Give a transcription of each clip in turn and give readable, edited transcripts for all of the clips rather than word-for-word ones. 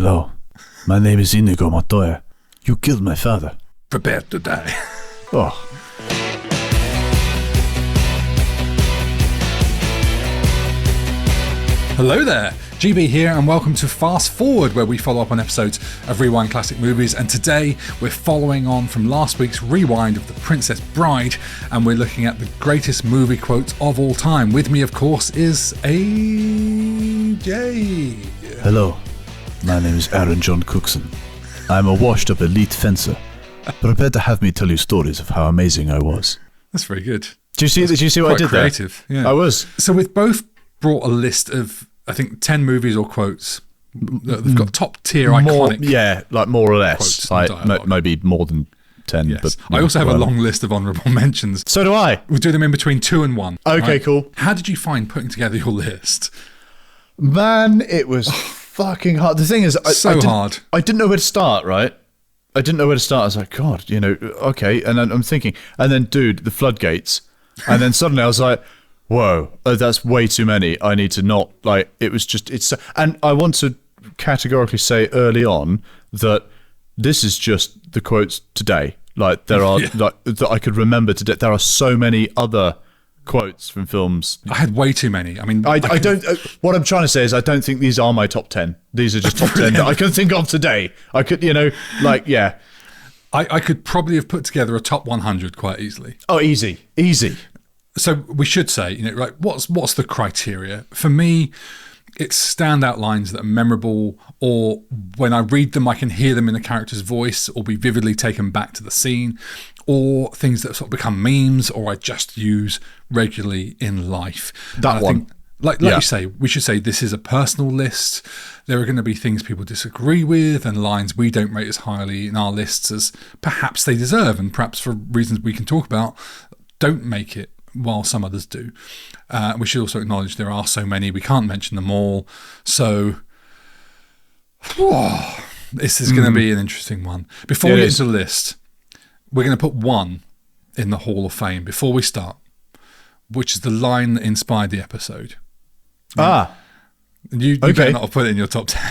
Hello, my name is Inigo Montoya. You killed my father. Prepare to die. Oh. Hello there, GB here, and welcome to Fast Forward, where we follow up on episodes of Rewind Classic Movies. And today we're following on from last week's rewind of The Princess Bride, and we're looking at the greatest movie quotes of all time. With me, of course, is AJ. Hello, my name is Aaron John Cookson. I'm a washed-up elite fencer. Prepare to have me tell you stories of how amazing I was. That's very good. Did you see what I did creative, there? Yeah. I was. So we've both brought a list of, I think, 10 movies or quotes. They've got top tier iconic. Yeah, like more or less. Like, maybe more than 10. Yes. But I also have a long list of honourable mentions. So do I. We'll do them in between 2 and 1. Okay, right? cool. How did you find putting together your list? Man, it was fucking hard. The thing is, hard. I didn't know where to start, right? I didn't know where to start. I was like, God, okay. And then I'm thinking, and then, dude, the floodgates. And then suddenly I was like, whoa, that's way too many. I need to not, like, it was just, and I want to categorically say early on that this is just the quotes today. Like, there are, like, that I could remember today. There are so many other quotes from films. I had way too many. I mean, I don't, what I'm trying to say is I don't think these are my top 10. These are just top 10 that I can think of today. I could, yeah. I could probably have put together a top 100 quite easily. Oh, easy. So we should say, right, what's the criteria? For me, it's standout lines that are memorable, or when I read them, I can hear them in the character's voice or be vividly taken back to the scene, or things that sort of become memes or I just use regularly in life. That one. Like you say, we should say this is a personal list. There are going to be things people disagree with and lines we don't rate as highly in our lists as perhaps they deserve, and perhaps for reasons we can talk about, don't make it while some others do. We should also acknowledge there are so many, we can't mention them all. So this is going to be an interesting one. Before we get into the list, we're going to put one in the Hall of Fame before we start, which is the line that inspired the episode. You better not have put it in your top 10.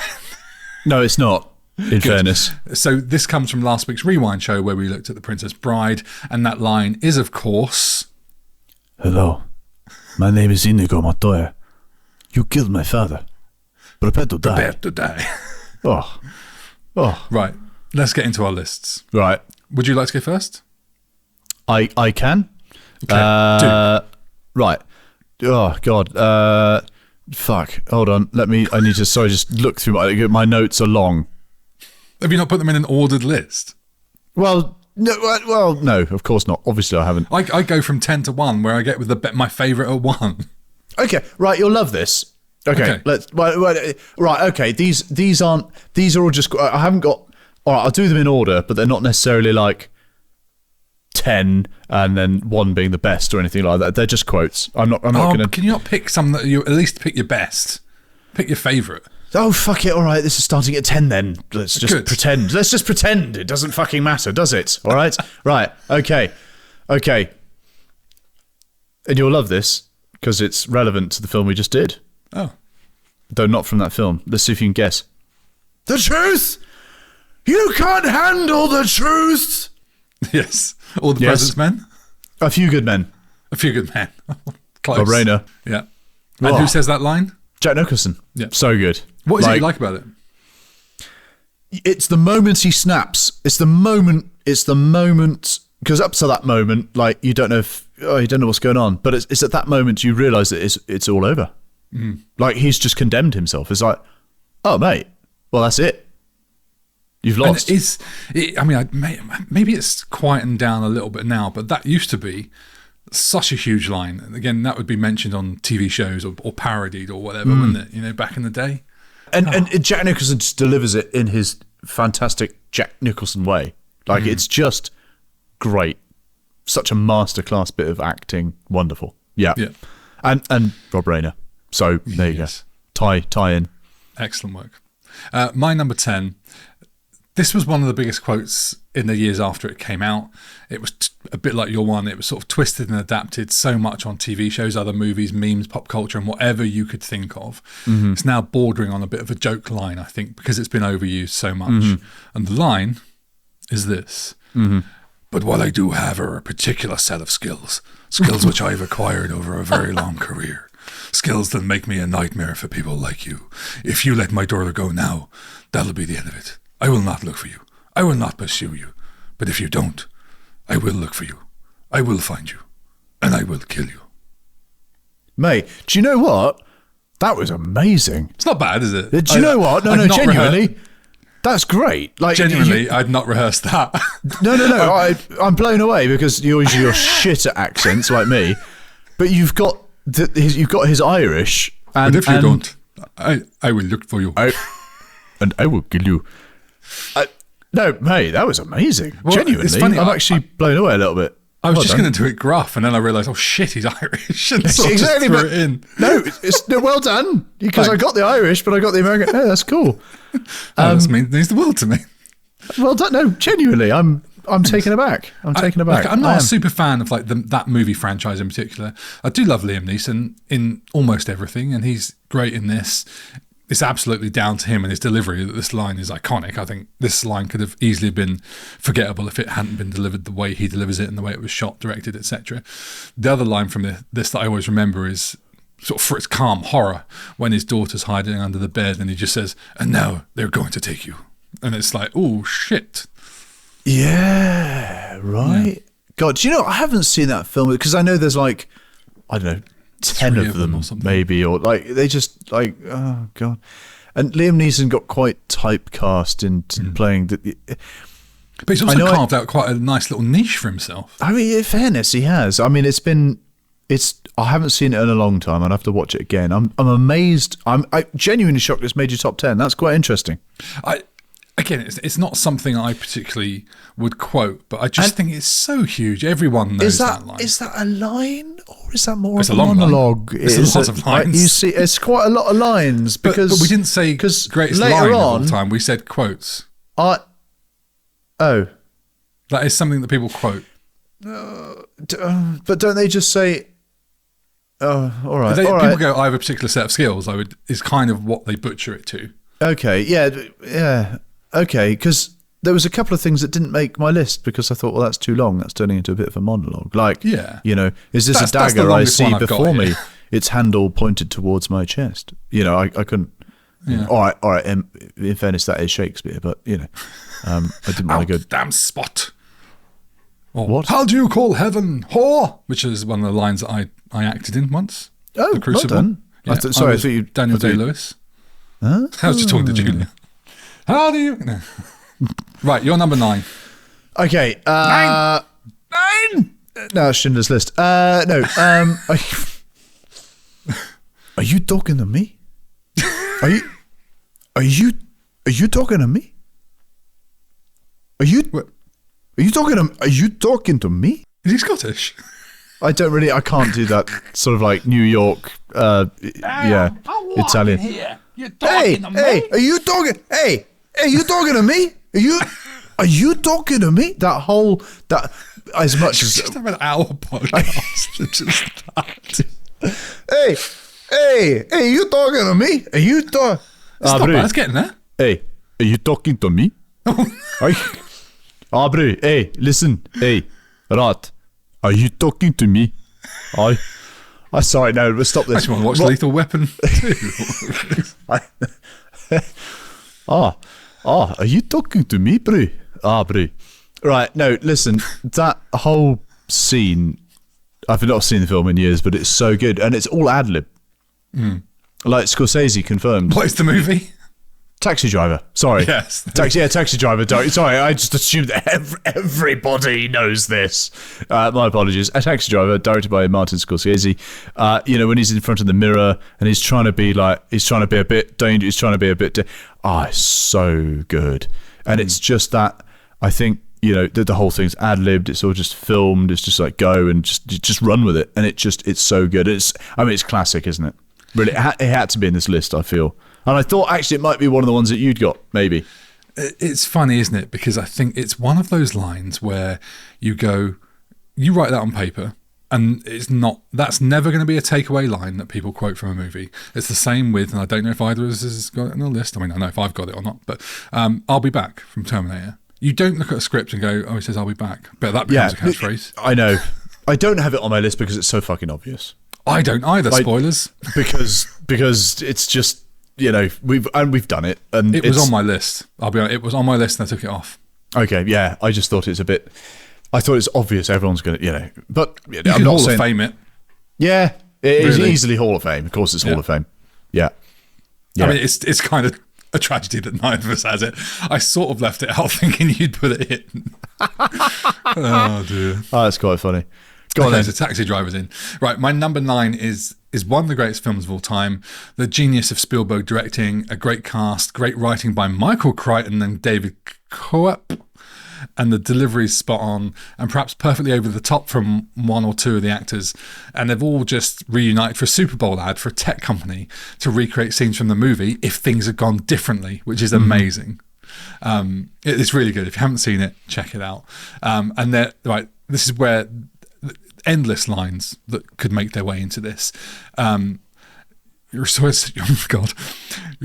No, it's not, in fairness. So this comes from last week's Rewind show where we looked at The Princess Bride, and that line is, of course... Hello, my name is Inigo Montoya. You killed my father. Prepare to die. Prepare to die. Oh. Right, let's get into our lists. Right. Would you like to go first? I can. Okay, right. Oh, God. Fuck. Hold on. I need to, just look through my notes are long. Have you not put them in an ordered list? No, of course not. Obviously I haven't. I go from 10 to 1, where I get with my favourite at 1. Okay, right, you'll love this. Okay. Right, okay, these are all just, I haven't got, all right, I'll do them in order, but they're not necessarily like 10 and then 1 being the best or anything like that. They're just quotes. I'm not going to... Can you not pick some that you, at least pick your best? Pick your favourite. Oh, fuck it, all right, this is starting at 10 then. Let's just pretend. Let's just pretend. It doesn't fucking matter, does it? All right? Right, okay. And you'll love this, because it's relevant to the film we just did. Oh. Though not from that film. Let's see if you can guess. The truth! You can't handle the truth! Yes. All the President's Men? A Few Good Men. A Few Good Men. Close. Bob Rayner. Yeah. And who says that line? Jack Nicholson. Yeah. So good. What is it you like about it? It's the moment he snaps. It's the moment, because up to that moment, like, you don't know what's going on, but it's at that moment you realise that it's all over. Mm. Like, he's just condemned himself. It's like, oh, mate, well, that's it. You've lost. Maybe it's quietened down a little bit now, but that used to be such a huge line. And again, that would be mentioned on TV shows or parodied or whatever, wouldn't it? Back in the day. And Jack Nicholson just delivers it in his fantastic Jack Nicholson way. Like, it's just great. Such a masterclass bit of acting. Wonderful. Yeah. And Rob Rayner. So there you go. Tie in. Excellent work. My number 10. This was one of the biggest quotes in the years after it came out. It was a bit like your one. It was sort of twisted and adapted so much on TV shows, other movies, memes, pop culture, and whatever you could think of. Mm-hmm. It's now bordering on a bit of a joke line, I think, because it's been overused so much. Mm-hmm. And the line is this. Mm-hmm. But what I do have are a particular set of skills which I've acquired over a very long career. Skills that make me a nightmare for people like you. If you let my daughter go now, that'll be the end of it. I will not look for you. I will not pursue you. But if you don't, I will look for you. I will find you. And I will kill you. Mate, do you know what? That was amazing. It's not bad, is it? Do you know what? No, genuinely. That's great. Like, genuinely, I'd not rehearsed that. No. I'm blown away because you're shit at accents like me. But you've got his Irish. But if you don't, I will look for you. And I will kill you. No, mate, that was amazing. Well, genuinely, it's funny, I'm actually blown away a little bit. I was just going to do it gruff, and then I realised, oh shit, he's Irish, and so exactly, just threw it in. No, well done, because I got the Irish, but I got the American. Oh, that's cool. That means the world to me. Well done. No, genuinely, I'm taken aback. I'm not a super fan of like that movie franchise in particular. I do love Liam Neeson in almost everything, and he's great in this. It's absolutely down to him and his delivery that this line is iconic. I think this line could have easily been forgettable if it hadn't been delivered the way he delivers it and the way it was shot, directed, etc. The other line from this that I always remember is sort of for its calm horror when his daughter's hiding under the bed and he just says, "And now they're going to take you." And it's like, oh, shit. Yeah, right. Yeah. God, do you know, I haven't seen that film because I know there's like, I don't know, 10 of them or something. Maybe, or like they just like, oh god. And Liam Neeson got quite typecast into playing the. But he's also carved out quite a nice little niche for himself. I mean, in fairness, he has. I mean, I haven't seen it in a long time. I'd have to watch it again. I'm amazed. I'm genuinely shocked it's made your top 10. That's quite interesting. Again, it's not something I particularly would quote, but I just think it's so huge. Everyone knows that line. Is that a line, or is that more of a monologue? It's a lot of lines. You see, it's quite a lot of lines. Because but we didn't say greatest line of all time. We said quotes. That is something that people quote. But don't they just say, oh, all right. People go, I have a particular set of skills. Is kind of what they butcher it to. Okay, yeah. Okay, because there was a couple of things that didn't make my list because I thought, well, that's too long. That's turning into a bit of a monologue. Like, you know, is this a dagger I see before me? Its handle pointed towards my chest. You know, I couldn't. Yeah. All right. In fairness, that is Shakespeare, but you know, I didn't want to go. Damn spot. Or, what? How do you call heaven, whore? Which is one of the lines that I acted in once. Oh, the Crucible. Well done. Yeah, I was Daniel Day-Lewis. I was just talking to Julia. How do you... No. Right, you're number 9. Okay. 9! No, Schindler's List. No. Are you talking to me? Are you talking to me? Are you talking to me? Is he Scottish? I can't do that sort of like New York, Italian. Here. You're talking to me? Hey, are you talking to me? Are you talking to me? That as much as just have an hour podcast. Just that. Hey, you talking to me? Are you talking? It's not bad. It's getting there. Hey, are you talking to me? Aubrey, hey, listen, hey, Rat, are you talking to me? I'm sorry, no, let's stop this. I just want to watch Lethal Weapon 2. Are you talking to me, bro? Bro. Right, no, listen, that whole scene, I've not seen the film in years, but it's so good, and it's all ad-lib. Like Scorsese confirmed. What is the movie? Taxi Driver. Sorry. Yes. Taxi Driver. Sorry, I just assumed that everybody knows this. My apologies. A Taxi Driver, directed by Martin Scorsese. When he's in front of the mirror and he's trying to be a bit dangerous. He's trying to be a bit. It's so good. And it's just that. I think the whole thing's ad libbed. It's all just filmed. It's just like go and just run with it. And it's so good. It's classic, isn't it? Really, it had to be in this list. I feel. And I thought actually it might be one of the ones that you'd got, maybe. It's funny, isn't it? Because I think it's one of those lines where you write that on paper, and that's never going to be a takeaway line that people quote from a movie. It's the same with, and I don't know if either of us has got it on the list. I mean, I know if I've got it or not, but I'll be back from Terminator. You don't look at a script and go, oh, it says I'll be back. But that becomes a catchphrase. I know. I don't have it on my list because it's so fucking obvious. I don't either, spoilers. Because it's just, we've done it. And it was on my list. I'll be honest, it was on my list and I took it off. Okay, yeah. I just thought it's a bit... I thought it's obvious everyone's going to, but you I'm not Hall of Fame it. Yeah, it is easily Hall of Fame. Of course, it's Hall of Fame. Yeah. I mean, it's kind of a tragedy that neither of us has it. I sort of left it out thinking you'd put it in. Oh dear. Oh, that's quite funny. Go on then. So Taxi Driver's in. Right, my number 9 is one of the greatest films of all time. The genius of Spielberg directing, a great cast, great writing by Michael Crichton and David Coep. And the delivery's spot on and perhaps perfectly over the top from one or two of the actors. And they've all just reunited for a Super Bowl ad for a tech company to recreate scenes from the movie if things had gone differently, which is amazing. It's really good. If you haven't seen it, check it out. And this is where endless lines that could make their way into this. Your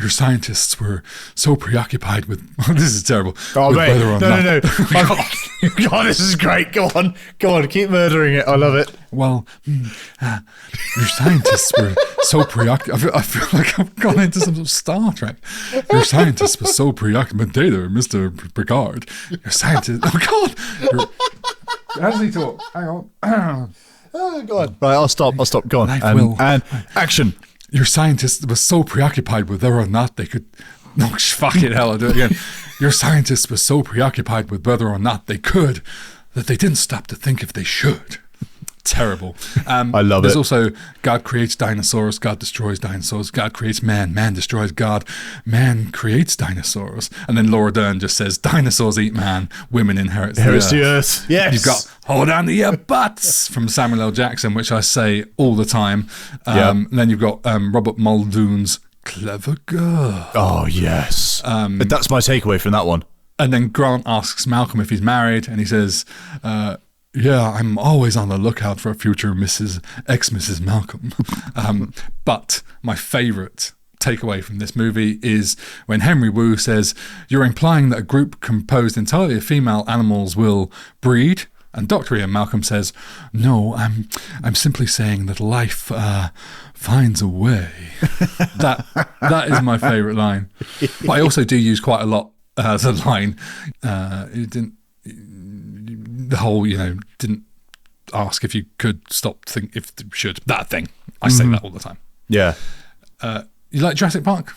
scientists were so preoccupied with... this is terrible. Oh, mate. No. God, this is great. Go on. Keep murdering it. I love it. Well, your scientists were so preoccupied... I feel like I've gone into some sort of Star Trek. Your scientists were so preoccupied. They there, Mr. Picard. Your scientists... Oh, God. How does he talk? Hang on. Oh, go on. Right, I'll stop. Go on. And action. Your scientists were so preoccupied with whether or not they could... No, fucking hell, I'll do it again. Your scientists were so preoccupied with whether or not they could that they didn't stop to think if they should. Terrible. I love There's it. also God creates dinosaurs, God destroys dinosaurs, God creates man, man destroys God, man creates dinosaurs. And then Laura Dern just says, dinosaurs eat man, women inherit the earth. Yes. You've got Hold On to Your Butts from Samuel L. Jackson, which I say all the time. And then you've got Robert Muldoon's Clever Girl. Oh, yes. That's my takeaway from that one. And then Grant asks Malcolm if he's married, and he says... yeah, I'm always on the lookout for a future Mrs. Malcolm. But my favourite takeaway from this movie is when Henry Wu says, you're implying that a group composed entirely of female animals will breed? And Dr. Ian Malcolm says, no, I'm simply saying that life finds a way. That is my favourite line. But I also do use quite a lot the line, the whole, didn't ask if you could stop, think if you should. That thing. I say that all the time. Yeah. You like Jurassic Park?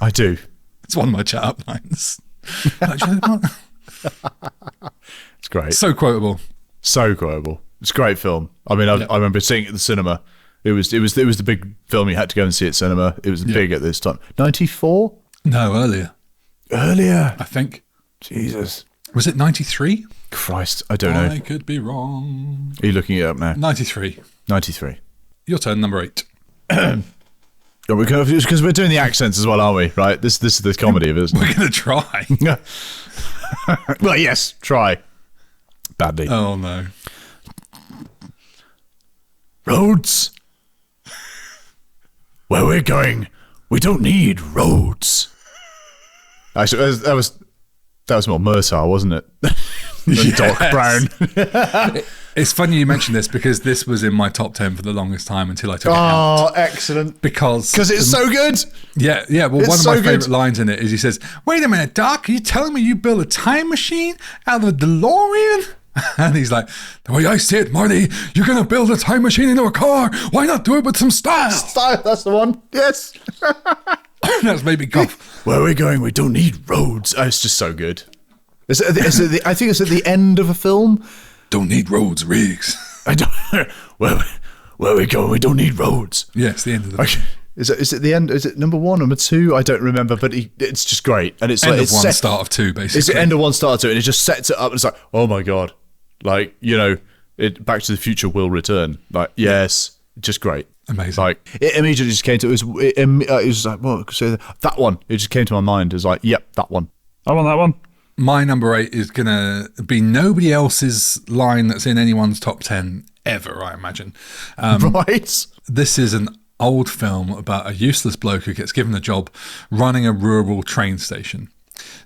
I do. It's one of my chat up lines. You like Jurassic Park? It's great. So quotable. It's a great film. I mean, I remember seeing it at the cinema. It was the big film you had to go and see at cinema. It was big at this time. 94? No, earlier. Earlier? I think. Jesus. Was it 93? Christ, I don't know. I could be wrong. Are you looking it up now? 93. 93. Your turn, number 8. Because we're doing the accents as well, aren't we? Right? This is the comedy of it, isn't it? We're going to try. Well, yes, try. Badly. Oh, no. Roads? Where we're going, we don't need roads. Actually, that was more Murtaugh, wasn't it? Yes. Doc Brown. It's funny you mentioned this because this was in my top 10 for the longest time until I took it Oh, out. excellent. Because it's so good. Yeah. Well, It's one of so my good. favourite lines in it is he says, wait a minute, Doc, are you telling me you built a time machine out of a DeLorean? And he's like, the way I see it, Marty, you're going to build a time machine into a car. Why not do it with some style? Style, that's the one. Yes. That's maybe golf. Where we're going, we don't need roads. Oh, it's just so good. I think it's at the end of a film. Don't need roads, Riggs. I don't. Where we go, we don't need roads. Yeah, it's the end of the Okay. Is it the end? Is it number 1, number 2? I don't remember, but it's just great, and it's end like of it's one, start of two, basically. It's the end of 1, start of 2, and it just sets it up. And it's like, oh my god, like Back to the Future will return. Like, yes, just great, amazing. Like, it immediately just came to it was like, well, so that one. It just came to my mind. It was like, yep, that one. I want that one. My number 8 is going to be nobody else's line that's in anyone's top 10 ever, I imagine. Right. This is an old film about a useless bloke who gets given a job running a rural train station.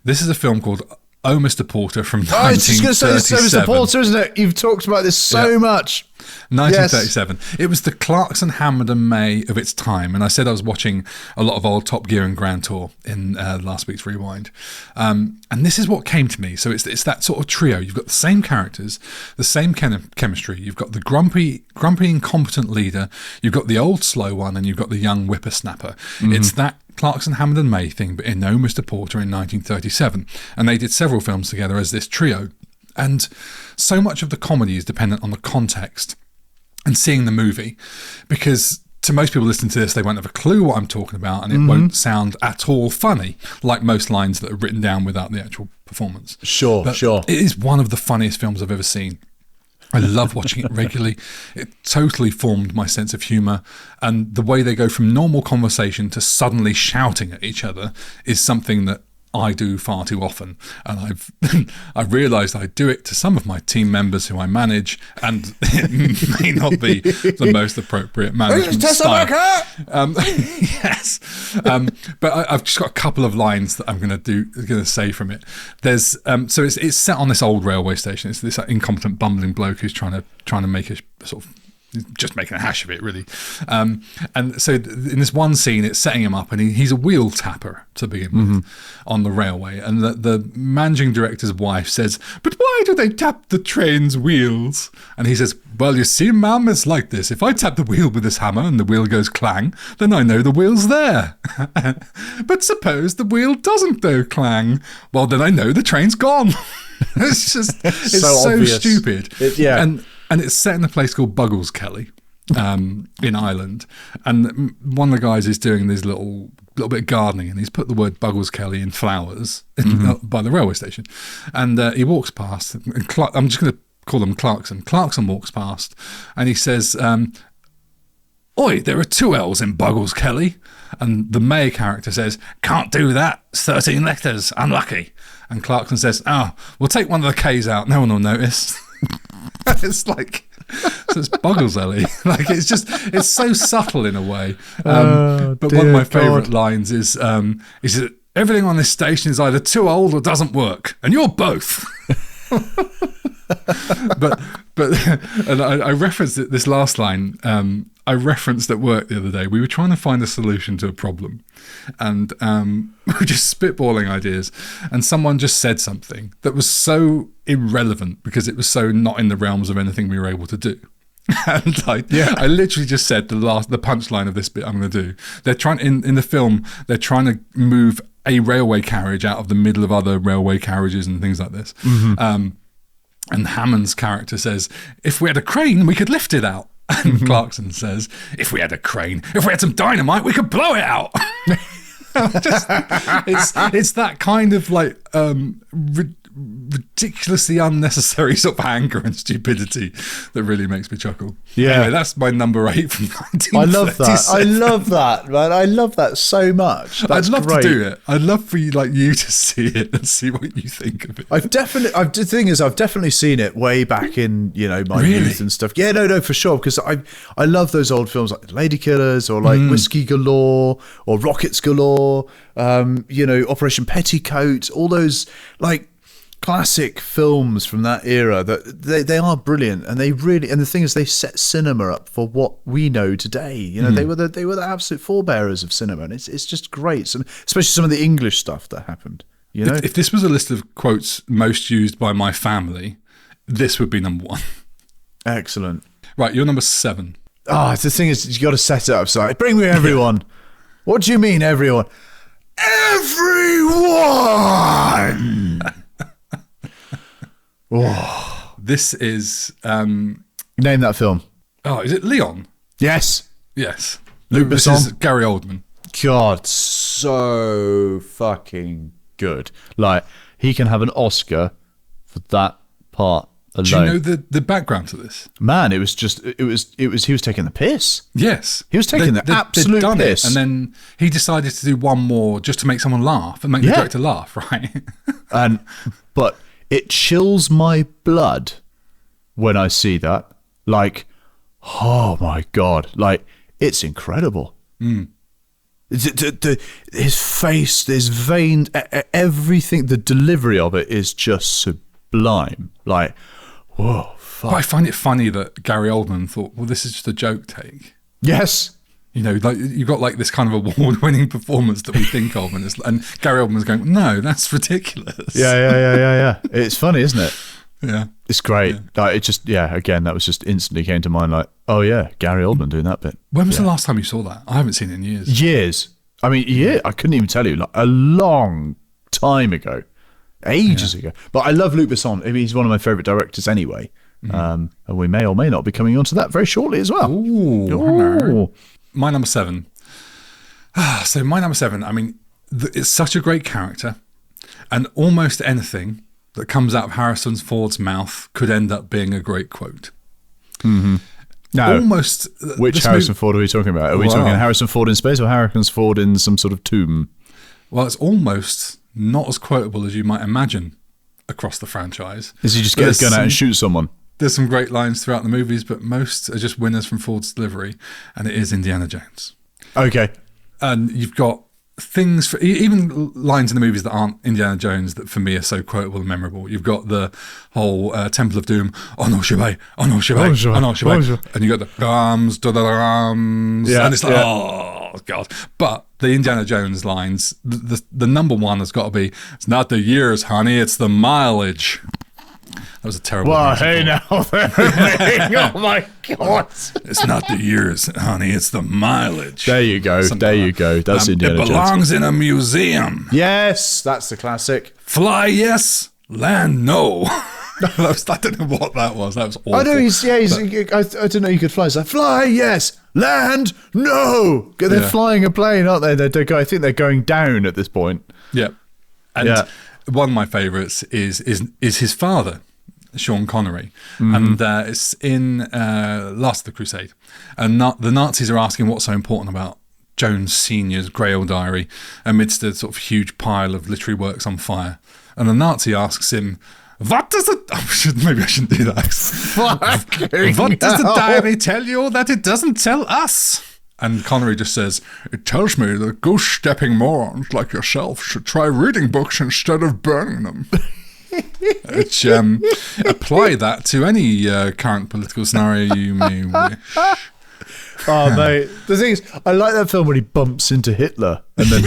This is a film called Oh, Mr. Porter from 1937. I was just going to say, it's Mr. Porter, isn't it? You've talked about this so much. 1937. Yes. It was the Clarkson, Hammond and May of its time. And I said I was watching a lot of old Top Gear and Grand Tour in last week's Rewind. And this is what came to me. So it's that sort of trio. You've got the same characters, the same chemistry. You've got the grumpy, incompetent leader. You've got the old slow one, and you've got the young whippersnapper. Mm-hmm. It's that Clarkson, Hammond and May thing, but in No Mr. Porter in 1937. And they did several films together as this trio. And so much of the comedy is dependent on the context and seeing the movie, because to most people listening to this, they won't have a clue what I'm talking about, and it won't sound at all funny, like most lines that are written down without the actual performance. Sure. It is one of the funniest films I've ever seen. I love watching it regularly. It totally formed my sense of humour, and the way they go from normal conversation to suddenly shouting at each other is something that I do far too often, and I've realised I do it to some of my team members who I manage, and it may not be the most appropriate management style. Yes, but I've just got a couple of lines that I'm going to say from it. There's so it's set on this old railway station. It's this incompetent, bumbling bloke who's trying to make a sort of, just making a hash of it, really. And so in this one scene, it's setting him up, and he's a wheel tapper to begin with on the railway. And the managing director's wife says, "But why do they tap the train's wheels?" And he says, "Well, you see, ma'am, it's like this. If I tap the wheel with this hammer and the wheel goes clang, then I know the wheel's there. But suppose the wheel doesn't go clang. Well, then I know the train's gone." It's so stupid. And it's set in a place called Buggles Kelly in Ireland. And one of the guys is doing this little bit of gardening, and he's put the word Buggles Kelly in flowers by the railway station. And he walks past. And I'm just going to call him Clarkson. Clarkson walks past, and he says, "Oi, there are 2 L's in Buggles Kelly." And the May character says, "Can't do that. It's 13 letters. Unlucky." And Clarkson says, "Oh, we'll take one of the K's out. No one will notice." It's like, so it's Buggles Ellie. Like, it's so subtle in a way. But one of my favourite lines is that everything on this station is either too old or doesn't work, and you're both. but and I referenced it, this last line. I referenced at work the other day. We were trying to find a solution to a problem, and we were just spitballing ideas, and someone just said something that was so irrelevant because it was so not in the realms of anything we were able to do. And I literally just said the punchline of this bit I'm going to do. They're trying in the film. They're trying to move a railway carriage out of the middle of other railway carriages and things like this. And Hammond's character says, "If we had a crane, we could lift it out." And Clarkson says, "If we had a crane, if we had some dynamite, we could blow it out." It's that kind of like ridiculously unnecessary sort of anger and stupidity that really makes me chuckle. Yeah, anyway, that's my number 8 from 1937. I love that, man. I love that so much. That's I'd love great. to do it. I'd love for you to see it and see what you think of it. The thing is, I've definitely seen it way back in my youth and stuff. Yeah, no, for sure. Because I love those old films like Lady Killers or like Whiskey Galore or Rockets Galore. Operation Petticoat. All those like classic films from that era that they are brilliant, and the thing is, they set cinema up for what we know today. They were the absolute forebearers of cinema, and it's just great. Especially some of the English stuff that happened. If this was a list of quotes most used by my family, this would be number 1. Excellent. Right, you're number 7. The thing is, you got to set it up. So bring me everyone. What do you mean, everyone? Everyone. Oh. This is name that film. Oh, is it Leon? Yes. Luc Besson. This is Gary Oldman. God, so fucking good. Like, he can have an Oscar for that part alone. Do you know the background to this? Man, it was he was taking the piss. Yes. He was taking the absolute piss. And then he decided to do one more just to make someone laugh and make the director laugh, right? But it chills my blood when I see that. Like, oh my God. Like, it's incredible. His face, his veins, everything, the delivery of it is just sublime. Like, whoa, fuck. But I find it funny that Gary Oldman thought, well, this is just a joke take. Yes. You know, like you've got like this kind of award-winning performance that we think of, and Gary Oldman's going, no, that's ridiculous. Yeah. It's funny, isn't it? Yeah. It's great. Yeah. Like, it just, again, that was just instantly came to mind. Like, oh yeah, Gary Oldman doing that bit. When was the last time you saw that? I haven't seen it in years. Years. I mean, I couldn't even tell you. Like, a long time ago, ages ago. But I love Luc Besson. I mean, he's one of my favourite directors anyway. And we may or may not be coming on to that very shortly as well. Ooh. My number 7. So my number 7, I mean, it's such a great character, and almost anything that comes out of Harrison Ford's mouth could end up being a great quote. Mm-hmm. Now, almost. Which Harrison Ford are we talking about? Are we talking Harrison Ford in space or Harrison Ford in some sort of tomb? Well, it's almost not as quotable as you might imagine across the franchise. Is he just get his gun out and shoot someone? There's some great lines throughout the movies, but most are just winners from Ford's delivery, and it is Indiana Jones. Okay. And you've got things, for even lines in the movies that aren't Indiana Jones that for me are so quotable and memorable. You've got the whole Temple of Doom, oh no, Shibai, oh no, Shibai, oh no, Shibai. And you got the rams, da-da-da-rams, and it's like, oh God. But the Indiana Jones lines, the number one has got to be, it's not the years, honey, it's the mileage. That was a terrible. Well, hey now, oh my God! It's not the years, honey. It's the mileage. There you go. You go. That's Indiana Jones. It belongs in a museum. Yes, that's the classic. Fly, yes. Land, no. I don't know what that was. That was awful. I know I didn't know you could fly. It's like, fly, yes. Land, no. They're flying a plane, aren't they? I think they're going down at this point. Yeah. And one of my favourites is his father, Sean Connery, and it's in Last of the Crusade, and the Nazis are asking what's so important about Jones Sr.'s Grail diary amidst a sort of huge pile of literary works on fire, and the Nazi asks him, what does it... maybe I shouldn't do that. What does the diary tell you that it doesn't tell us? And Connery just says, it tells me that goose-stepping morons like yourself should try reading books instead of burning them. Which, apply that to any current political scenario you may wish. Oh, mate. The thing is, I like that film when he bumps into Hitler and then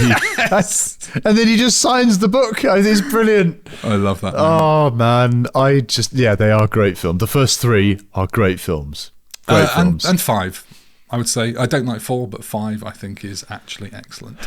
he just signs the book. I think it's brilliant. I love that. Oh, man. They are great films. The first 3 are great films. Great films. And 5. I would say I don't like 4, but 5 I think is actually excellent.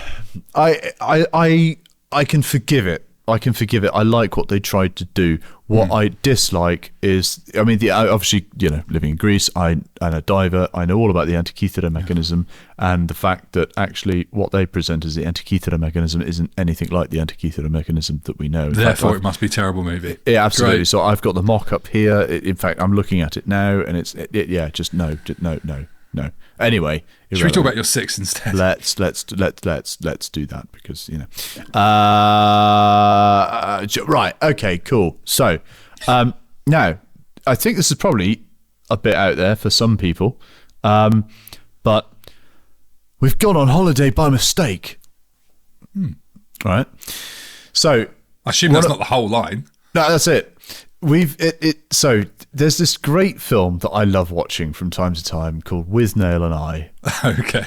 I can forgive it. I like what they tried to do. What I dislike is, I mean, obviously, living in Greece, I'm a diver. I know all about the Antikythera mechanism, and the fact that actually what they present as the Antikythera mechanism isn't anything like the Antikythera mechanism that we know. Therefore, it must be a terrible movie. Yeah, absolutely. Great. So I've got the mock-up here. In fact, I'm looking at it now, and just no. Anyway, should we talk about your 6 instead? Let's do that because right. Okay. Cool. So now I think this is probably a bit out there for some people, but we've gone on holiday by mistake. Right. So I assume that's not the whole line. No, that's it. So there's this great film that I love watching from time to time called Withnail I. Okay.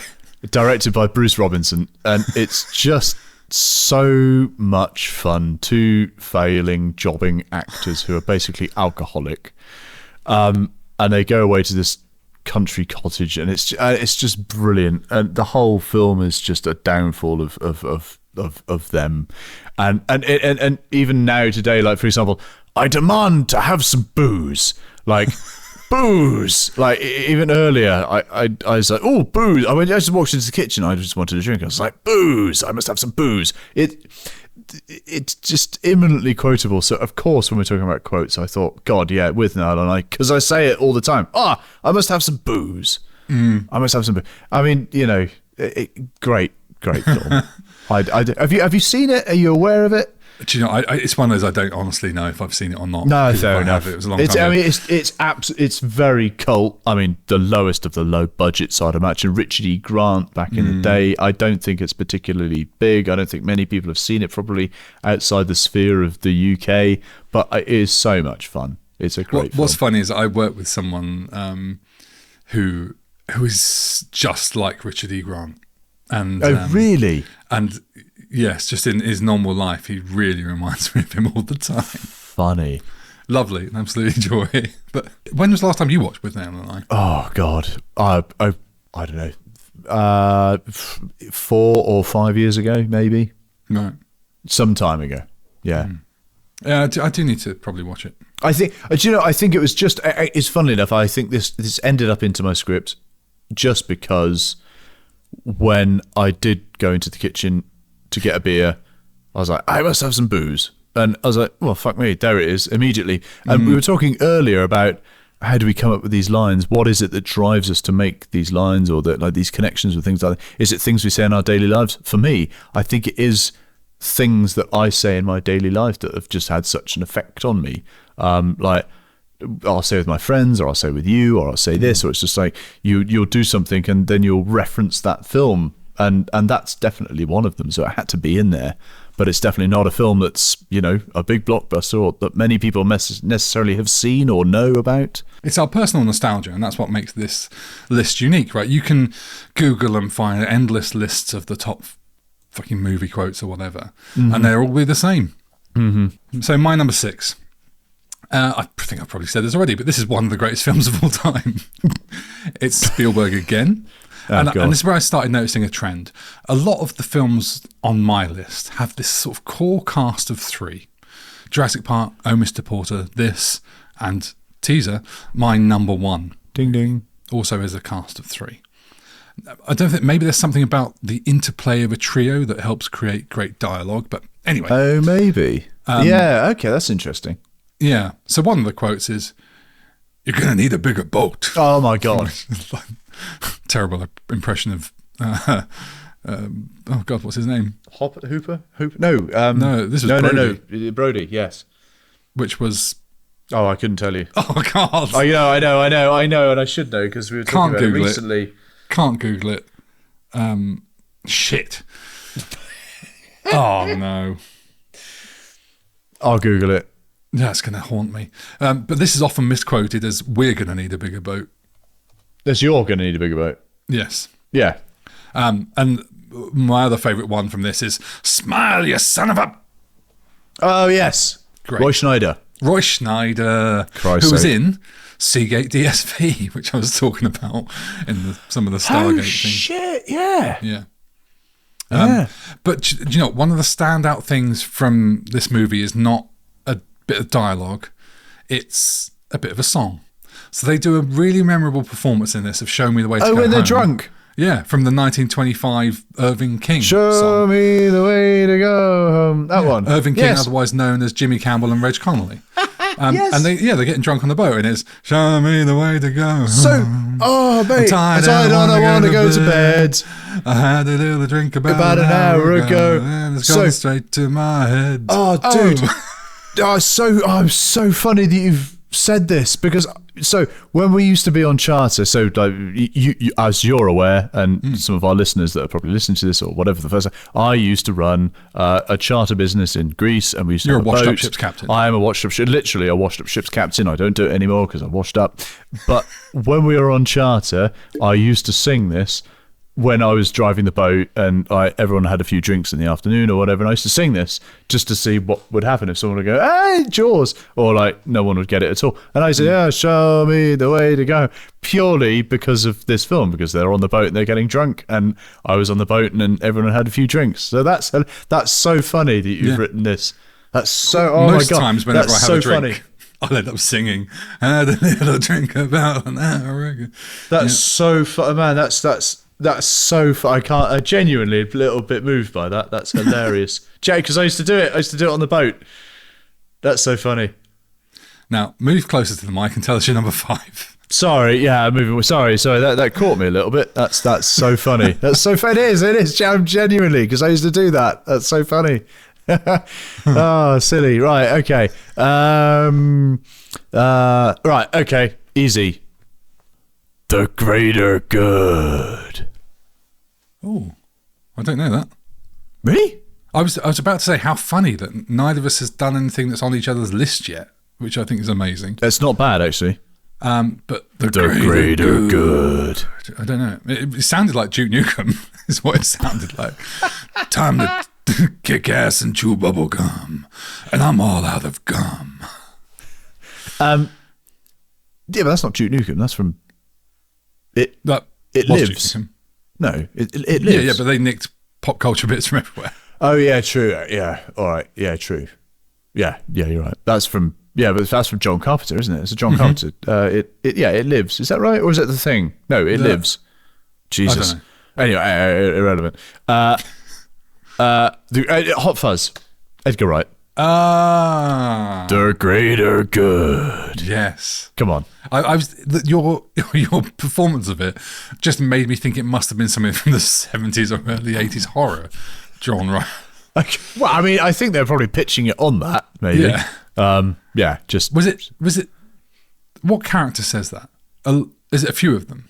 Directed by Bruce Robinson, and it's just so much fun. 2 failing jobbing actors who are basically alcoholic, and they go away to this country cottage, and it's just brilliant. And the whole film is just a downfall of them, and even now today, like for example, I demand to have some booze, like booze. Like even earlier, I was like, oh, booze. I just walked into the kitchen. I just wanted a drink. I was like, booze. I must have some booze. it's just imminently quotable. So of course, when we're talking about quotes, I thought, God, yeah, Withnail I, because I say it all the time. I must have some booze. I must have some booze. I mean, great film. Have you seen it? Are you aware of it? Do you know, it's one of those I don't honestly know if I've seen it or not. No, fair enough. It was a long time ago. I mean, it's very cult. I mean, the lowest of the low budget side of match. And Richard E. Grant back in the day, I don't think it's particularly big. I don't think many people have seen it, probably outside the sphere of the UK. But it is so much fun. It's a great film. What's funny is I work with someone who is just like Richard E. Grant. And, really? And yes, just in his normal life, he really reminds me of him all the time. Funny. Lovely, absolutely enjoy. But when was the last time you watched Withnail I? Oh, God. I don't know. 4 or 5 years ago, maybe. Right. Some time ago. Yeah. Yeah, I do need to probably watch it. I think, I think it was just, it's funnily enough, I think this ended up into my script just because when I did go into the kitchen to get a beer, I was like, I must have some booze. And I was like, well, fuck me, there it is, immediately. And we were talking earlier about how do we come up with these lines? What is it that drives us to make these lines or that, like, these connections with things like that? Is it things we say in our daily lives? For me, I think it is things that I say in my daily life that have just had such an effect on me. Like, I'll say with my friends, or I'll say with you, or I'll say this, or it's just like you'll do something and then you'll reference that film, and that's definitely one of them. So it had to be in there, but it's definitely not a film that's a big blockbuster or that many people necessarily have seen or know about. It's our personal nostalgia, and that's what makes this list unique, right? You can Google and find endless lists of the top fucking movie quotes or whatever, and they'll all be the same. So my number 6. I think I've probably said this already, but this is one of the greatest films of all time. It's Spielberg again. And this is where I started noticing a trend. A lot of the films on my list have this sort of core cast of 3. Jurassic Park, Oh Mr. Porter, this, and Teaser, my number 1. Ding ding. Also is a cast of 3. I don't think, maybe there's something about the interplay of a trio that helps create great dialogue, but anyway. Oh, maybe. Yeah, okay, that's interesting. Yeah. So one of the quotes is, "You're going to need a bigger boat." Oh my God. Terrible impression of, oh God, what's his name? Hooper? No. No, this was Brody. No. Brody, yes. Which was... Oh, I couldn't tell you. Oh, God. Oh, I know, and I should know because we were talking about it recently. Can't Google it. Shit. Oh, no. I'll Google it. That's going to haunt me. But this is often misquoted as, "We're going to need a bigger boat." That's "You're going to need a bigger boat." Yes. Yeah. And my other favourite one from this is, "Smile, you son of a..." Oh, yes. Great. Roy Schneider. Who was in Seagate DSV, which I was talking about in some of the Stargate things. Shit, yeah. Yeah. But do you know, one of the standout things from this movie is not a bit of dialogue, it's a bit of a song. So they do a really memorable performance in this of "Show Me the Way to Go Home." Oh, when they're drunk. Yeah, from the 1925 Irving King Show song. me the way to go home. That one. Irving King, otherwise known as Jimmy Campbell and Reg Connolly. Yes. And they're getting drunk on the boat, and it's "Show me the way to go home." So, mate, I want to go to bed. I had a little drink about an hour ago, and it's gone straight to my head. Oh, dude. I'm so funny that you've said this, because when we used to be on charter, so like you as you're aware, and some of our listeners that are probably listening to this or whatever, the first time, I used to run a charter business in Greece, and we used to You're have a washed boat. up ship's captain. I am a washed up literally a washed up ship's captain. I don't do it anymore because I'm washed up. But when we were on charter, I used to sing this when I was driving the boat, and everyone had a few drinks in the afternoon or whatever, and I used to sing this just to see what would happen if someone would go, "Hey, Jaws," or like no one would get it at all. And I said, "Yeah, show me the way to go," purely because of this film, because they're on the boat and they're getting drunk, and I was on the boat and everyone had a few drinks. So that's so funny that you've written this. That's so, oh Most my God. times whenever that's I have a so drink, funny. I'll end up singing, "Had a little drink about an hour ago." That's so funny, man. That's That's so I can't. I genuinely a little bit moved by that. That's hilarious, Jay. Because I used to do it. I used to do it on the boat. That's so funny. Now move closer to the mic and tell us your number 5. Sorry, yeah, moving. Sorry. That caught me a little bit. That's so funny. That's so funny. It is genuinely because I used to do that. That's so funny. Oh, silly. Right. Okay. Right. Okay. Easy. The greater good. Oh, I don't know that. Really? I was about to say how funny that neither of us has done anything that's on each other's list yet, which I think is amazing. That's not bad, actually. But the greater good. I don't know. It sounded like Duke Nukem, is what it sounded like. Time to kick ass and chew bubble gum, and I'm all out of gum. Yeah, but that's not Duke Nukem. That's from It Lives. No, it lives. Yeah, but they nicked pop culture bits from everywhere. Oh yeah, true. Yeah, all right. Yeah, true. Yeah, you're right. That's from but that's from John Carpenter, isn't it? It's a John Carpenter. It lives. Is that right, or is that the thing? No, it lives. Jesus. Anyway, irrelevant. Hot Fuzz. Edgar Wright. The greater good. Yes. Come on. I was your performance of it just made me think it must have been something from the 70s or early 80s horror genre. Okay. Well, I mean, I think they're probably pitching it on that, maybe. Yeah. Just was it? What character says that? Is it a few of them?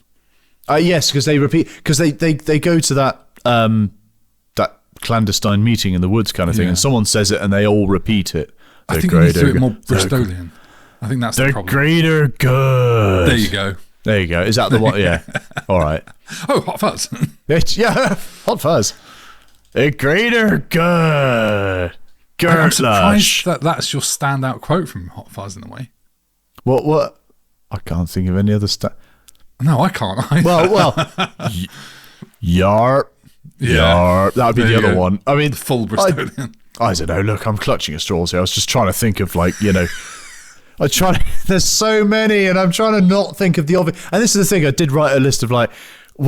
Yes, because they repeat because they go to that that clandestine meeting in the woods kind of thing, and someone says it and they all repeat it. I think you need to do it more Bristolian. I think that's the problem. Greater good. There you go. Is that the one? Yeah. All right. Oh, Hot Fuzz. Hot Fuzz. The greater good. I'm surprised that's your standout quote from Hot Fuzz in a way. What? I can't think of any other No, I can't either. Well. Yarp. Yarp. That would be the other one. I mean, full Bristolian. I don't know. Look, I'm clutching at straws here. I was just trying to think of there's so many, and I'm trying to not think of the obvious. And this is the thing. I did write a list of what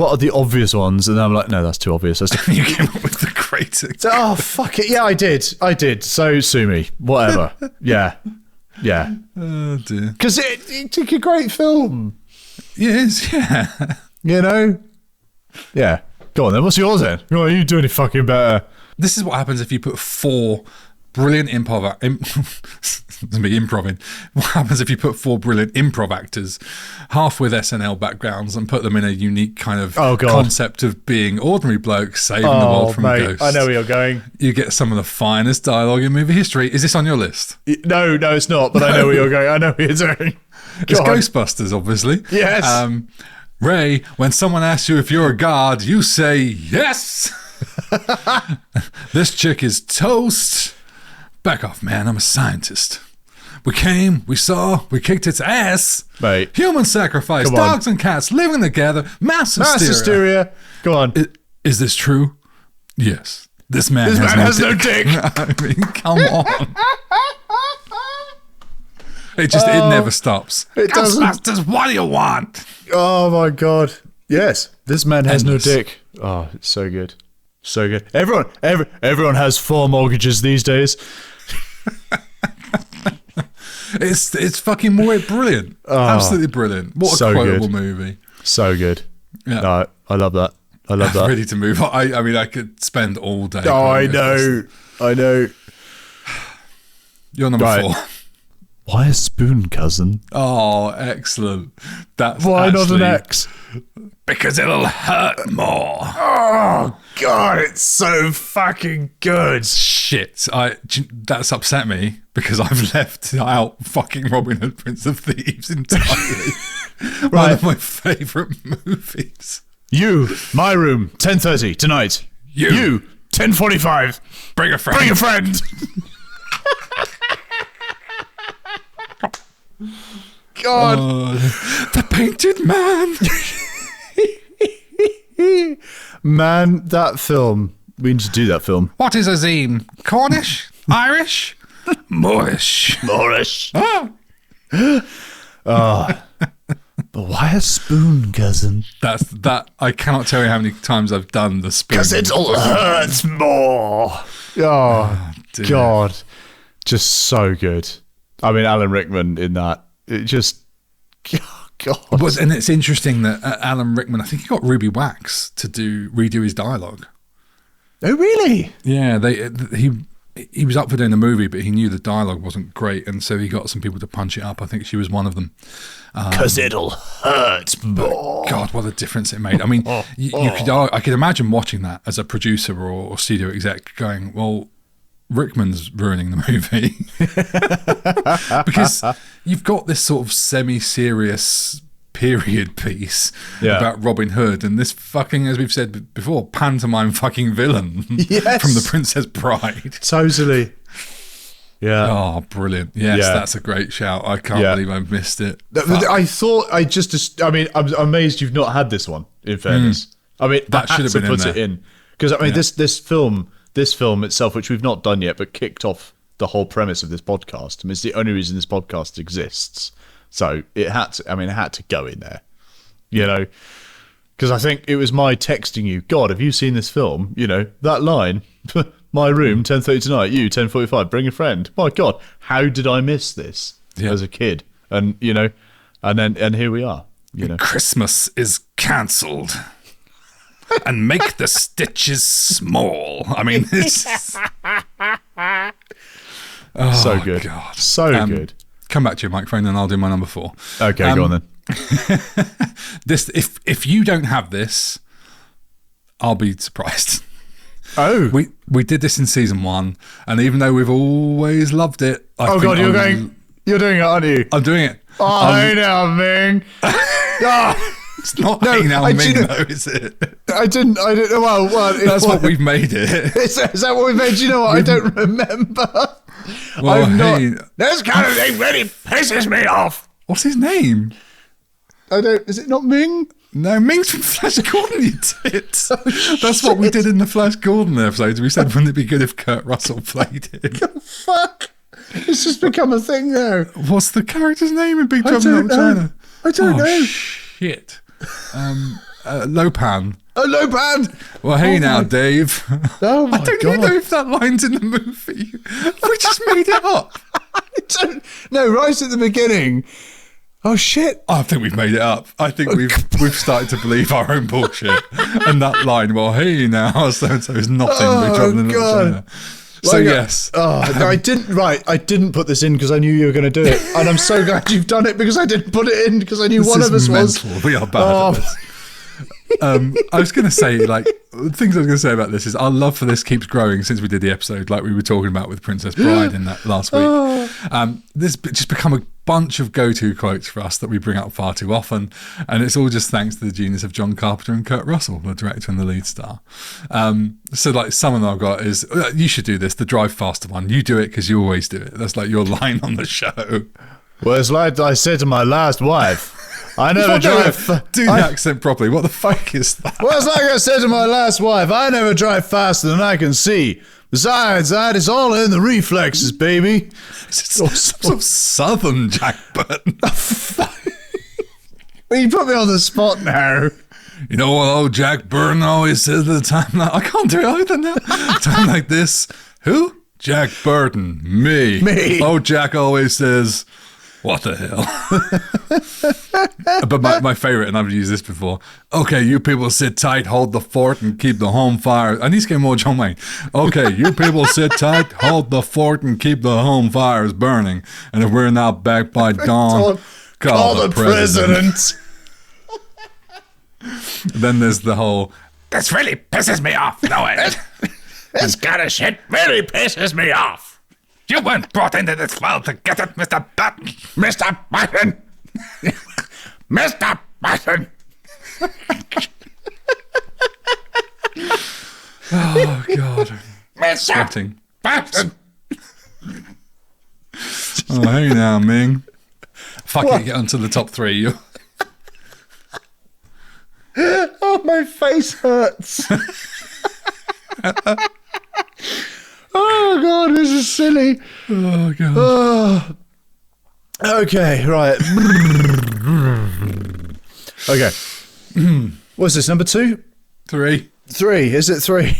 are the obvious ones, and I'm like, no, that's too obvious. You came up with the greater. Oh fuck it. Yeah, I did. So sue me. Whatever. Yeah. Oh dear. Because it's a great film. It is. Yeah. Yeah. Go on then. What's yours then? You doing it fucking better. This is what happens if you put 4 brilliant improving. What happens if you put 4 brilliant improv actors, half with SNL backgrounds, and put them in a unique kind of concept of being ordinary blokes saving the world from ghosts? I know where you're going. You get some of the finest dialogue in movie history. Is this on your list? No, it's not. But I know where you're going. I know what you're doing. It's Ghostbusters, obviously. Yes. Ray, when someone asks you if you're a god, you say yes. This chick is toast. Back off, man. I'm a scientist. We came, we saw, we kicked its ass. Mate. Human sacrifice, dogs and cats living together, mass hysteria. Go on. Is this true? Yes. This man has no dick. I mean, come on. It never stops. It doesn't. Ghostbusters, what do you want? Oh my god. Yes. This man has no dick. Oh, it's so good. So good. Everyone has 4 mortgages these days. It's fucking brilliant. Absolutely brilliant. What a quotable movie. So good. Yeah. No, I love that. I'm ready to move on. I mean, I could spend all day. Oh, I know. You're number 4. Why a spoon, cousin? Oh, excellent. Why not an X? Because it'll hurt more. Oh, God, it's so fucking good. Shit. That's upset me because I've left out fucking Robin Hood, Prince of Thieves entirely. Right. One of my favourite movies. You, my room, 10:30 tonight. You, 10:45. Bring a friend. God. The Painted Man. Man, that film. We need to do that film. What is a zine? Cornish? Irish? Moorish. Moorish. Ah. Oh. But why a spoon, cousin? I cannot tell you how many times I've done the spoon. Because it'll hurt more. Oh, God. Just so good. I mean, Alan Rickman in that. It just... Oh, God. And it's interesting that Alan Rickman, I think he got Ruby Wax to redo his dialogue. Oh, really? Yeah, he was up for doing the movie, but he knew the dialogue wasn't great, and so he got some people to punch it up. I think she was one of them. Because it'll hurt more. God, what a difference it made. I mean, I could imagine watching that as a producer or studio exec going, well, Rickman's ruining the movie. Because you've got this sort of semi-serious period piece about Robin Hood and this fucking, as we've said before, pantomime fucking villain from The Princess Bride. Totally. Yeah. Oh, brilliant. Yes, that's a great shout. I can't believe I missed it. I'm amazed you've not had this one, in fairness. I mean, that should have been in there. Because, I mean, this film itself, which we've not done yet, but kicked off the whole premise of this podcast. I mean, it's the only reason this podcast exists. So it had to go in there, you know, because I think it was my texting you, God, have you seen this film? You know, that line, my room, 10:30 tonight, you, 10:45, bring a friend. My God, how did I miss this as a kid? And, you know, and here we are, you know. Christmas is cancelled. And make the stitches small. I mean, it's... so good. God. So good. Come back to your microphone and I'll do my number 4. Okay, go on then. If you don't have this, I'll be surprised. Oh. We did this in season 1, and even though we've always loved it... you're doing it, aren't you? I'm doing it. Oh, hey now, Ming. It's not hey now, Ming, though, is it? I didn't, well... That's what we've made it. Is that what we've made? Do you know what? I don't remember. Well, hey... This kind of thing really pisses me off. What's his name? Is it not Ming? No, Ming's from Flash Gordon, you did. That's what we did in the Flash Gordon episodes. We said, wouldn't it be good if Kurt Russell played him? Oh, fuck. It's just become a thing now. What's the character's name in Big Trouble in Little China? I don't know. Shit. Lopan. Oh, Lopan! Well, hey now, Dave. Oh, my God. I don't even know if that line's in the movie. We just made it up. No, right at the beginning. Oh, shit. I think we've made it up. I think we've started to believe our own bullshit. And that line, well, hey now, so-and-so is nothing. Big Trouble in Little China. So, yes. I didn't put this in because I knew you were going to do it. And I'm so glad you've done it because I didn't put it in because I knew one of us was. We are bad at this. I was going to say, things I was going to say about this is our love for this keeps growing since we did the episode, like we were talking about with Princess Bride in that last week. This just become a bunch of go-to quotes for us that we bring up far too often, and it's all just thanks to the genius of John Carpenter and Kurt Russell, the director and the lead star. So some of them I've got is, you should do this, the drive faster one. You do it because you always do it. That's like your line on the show. Well, it's like I said to my last wife, I never drive... Do the accent properly. What the fuck is that? Well, it's like I said to my last wife, I never drive faster than I can see. Besides that, it's all in the reflexes, baby. It's some sort of southern Jack Burton. Well, you put me on the spot now. You know what old Jack Burton always says at the time like, I can't do it either now. Time like this. Who? Jack Burton. Me. Oh, Jack always says... What the hell? But my favourite, and I've used this before. Okay, you people sit tight, hold the fort, and keep the home fire. I need to get more John Wayne. Okay, you people sit tight, hold the fort, and keep the home fires burning. And if we're not back by dawn, call the president. Then there's the whole, this really pisses me off, no it. This kind of shit really pisses me off. You weren't brought into this world to get it, Mr. Button. Mr. Button. Mr. Button. Oh, God. Mr. Sweating. Button. Oh, hey now, Ming. Fuck it, get onto the top 3. Oh, my face hurts. Oh, God, this is silly. Oh, God. Oh. Okay, right. Okay. What's this, number 2? 3. 3, is it 3?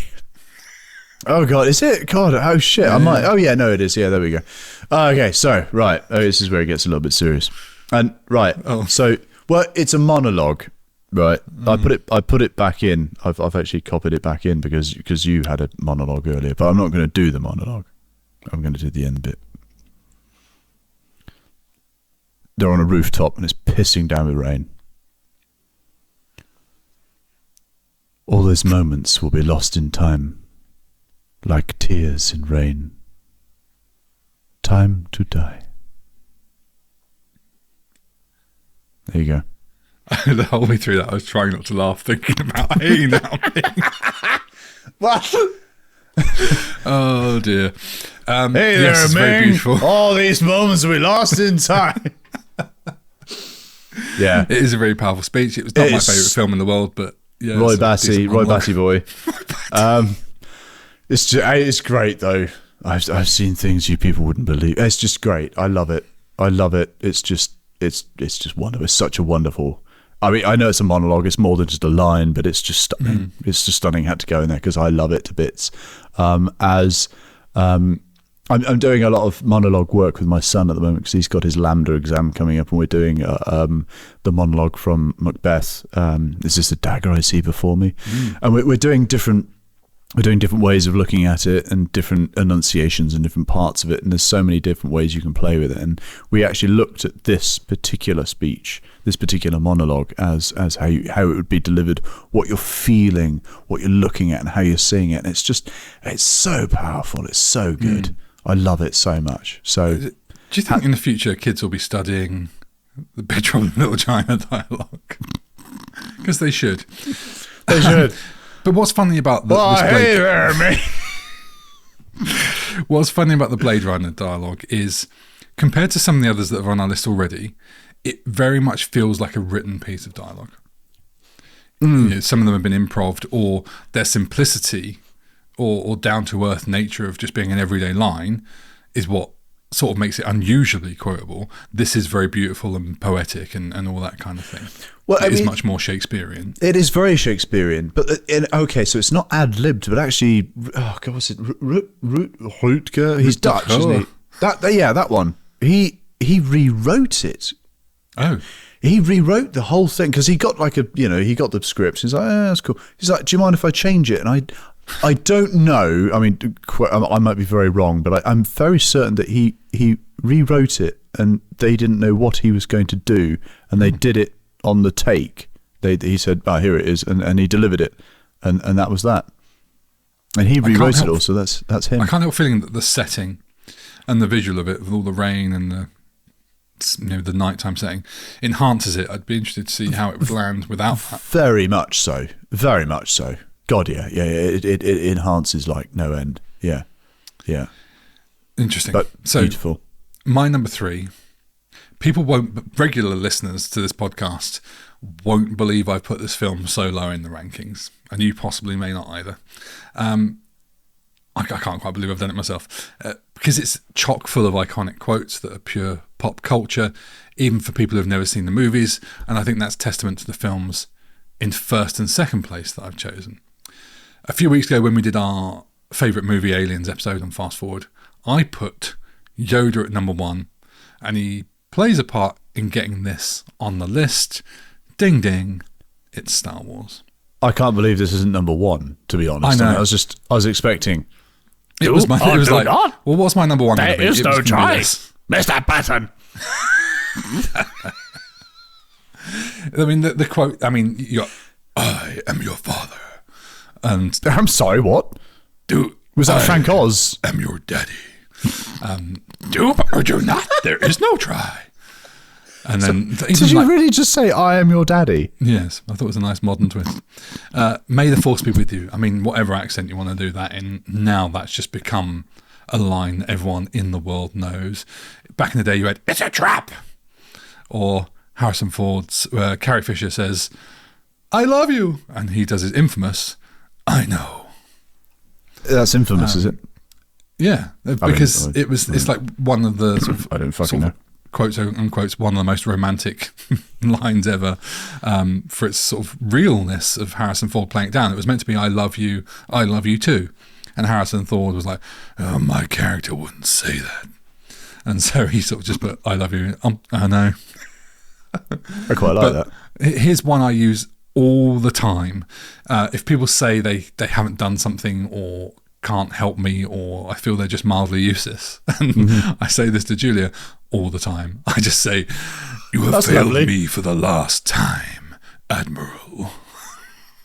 Oh God, is it? God, oh shit, I might. Oh yeah, no, it is. Yeah, there we go. Okay, so right, this is where it gets a little bit serious. And right, so well, it's a monologue, right? I put it back in. I've actually copied it back in because you had a monologue earlier, but I'm not going to do the monologue. I'm going to do the end bit. They're on a rooftop and it's pissing down with rain. All those moments will be lost in time. Like tears in rain. Time to die. There you go. The whole way through that, I was trying not to laugh, thinking about hey now. What? Oh dear. Hey yes, there, very Ming. beautiful. All these moments will be lost in time. Yeah, It is a very powerful speech. It was not my favourite film in the world, but yeah, Roy it's a decent Batty monologue. boy. It's great though. I've seen things you people wouldn't believe. It's just great. I love it. It's just wonderful. It's such a wonderful. I mean, I know it's a monologue. It's more than just a line, but it's just stunning. It's just stunning. Had to go in there because I love it to bits. I'm doing a lot of monologue work with my son at the moment because he's got his Lambda exam coming up, and we're doing the monologue from Macbeth. Is this the dagger I see before me? And we're doing different ways of looking at it and different enunciations and different parts of it. And there's so many different ways you can play with it. And we actually looked at this particular speech, this particular monologue as how it would be delivered, what you're feeling, what you're looking at and how you're seeing it. And it's so powerful. It's so good. I love it so much. So do you think in the future kids will be studying the Big Trouble in Little China dialogue? Because they should. They should. But what's funny about hey there, mate. What's funny about the Blade Runner dialogue is, compared to some of the others that are on our list already, it very much feels like a written piece of dialogue. You know, some of them have been improv'd, or their simplicity or down-to-earth nature of just being an everyday line is what sort of makes it unusually quotable. This is very beautiful and poetic and all that kind of thing. Well, it is much more Shakespearean. It is very Shakespearean, but okay, so it's not ad-libbed, but actually, oh God, what's it? Rutger? He's Dutch, isn't he? That one. He rewrote it. Oh. He rewrote the whole thing because he got he got the script. He's like, that's cool. He's like, do you mind if I change it? And I don't know. I mean, I might be very wrong, but I'm very certain that he rewrote it and they didn't know what he was going to do, and they did it on the take. He said, here it is, and he delivered it, and that was that. And he rewrote it all, so that's him. I can't help feeling that the setting and the visual of it, with all the rain and the nighttime setting, enhances it. I'd be interested to see how it would land without that. Very much so. Very much so. God, yeah. It enhances like no end. Yeah. Interesting. But so beautiful. My number 3. Regular listeners to this podcast won't believe I've put this film so low in the rankings, and you possibly may not either. I can't quite believe I've done it myself, because it's chock full of iconic quotes that are pure pop culture, even for people who've never seen the movies, and I think that's testament to the films in first and second place that I've chosen. A few weeks ago when we did our favourite movie Aliens episode on Fast Forward, I put Yoda at number 1, and he plays a part in getting this on the list. Ding ding, it's Star Wars. I can't believe this isn't number 1, to be honest. I know. I was expecting. It was like, well, what's my number 1 going to be? There is no choice, Mr. Button. I mean, the quote, you got, I am your father. And I'm sorry, what? Was that Frank Oz? I am your daddy. Do or do not, there is no try. And then, did you really just say, I am your daddy? Yes, I thought it was a nice modern twist. May the force be with you. I mean, whatever accent you want to do that in, now that's just become a line that everyone in the world knows. Back in the day, you had, it's a trap. Or Harrison Ford's, Carrie Fisher says, I love you. And he does his infamous, I know. That's infamous, is it? Yeah, because it's like one of the sort of, I don't fucking know. quotes unquotes, one of the most romantic lines ever, for its sort of realness of Harrison Ford playing it down. It was meant to be, I love you too. And Harrison Ford was like, oh, my character wouldn't say that. And so he sort of just put, I love you. I know. I quite like that. Here's one I use all the time. If people say they haven't done something or can't help me, or I feel they're just mildly useless, and I say this to Julia all the time. I just say, you have failed me for the last time, Admiral.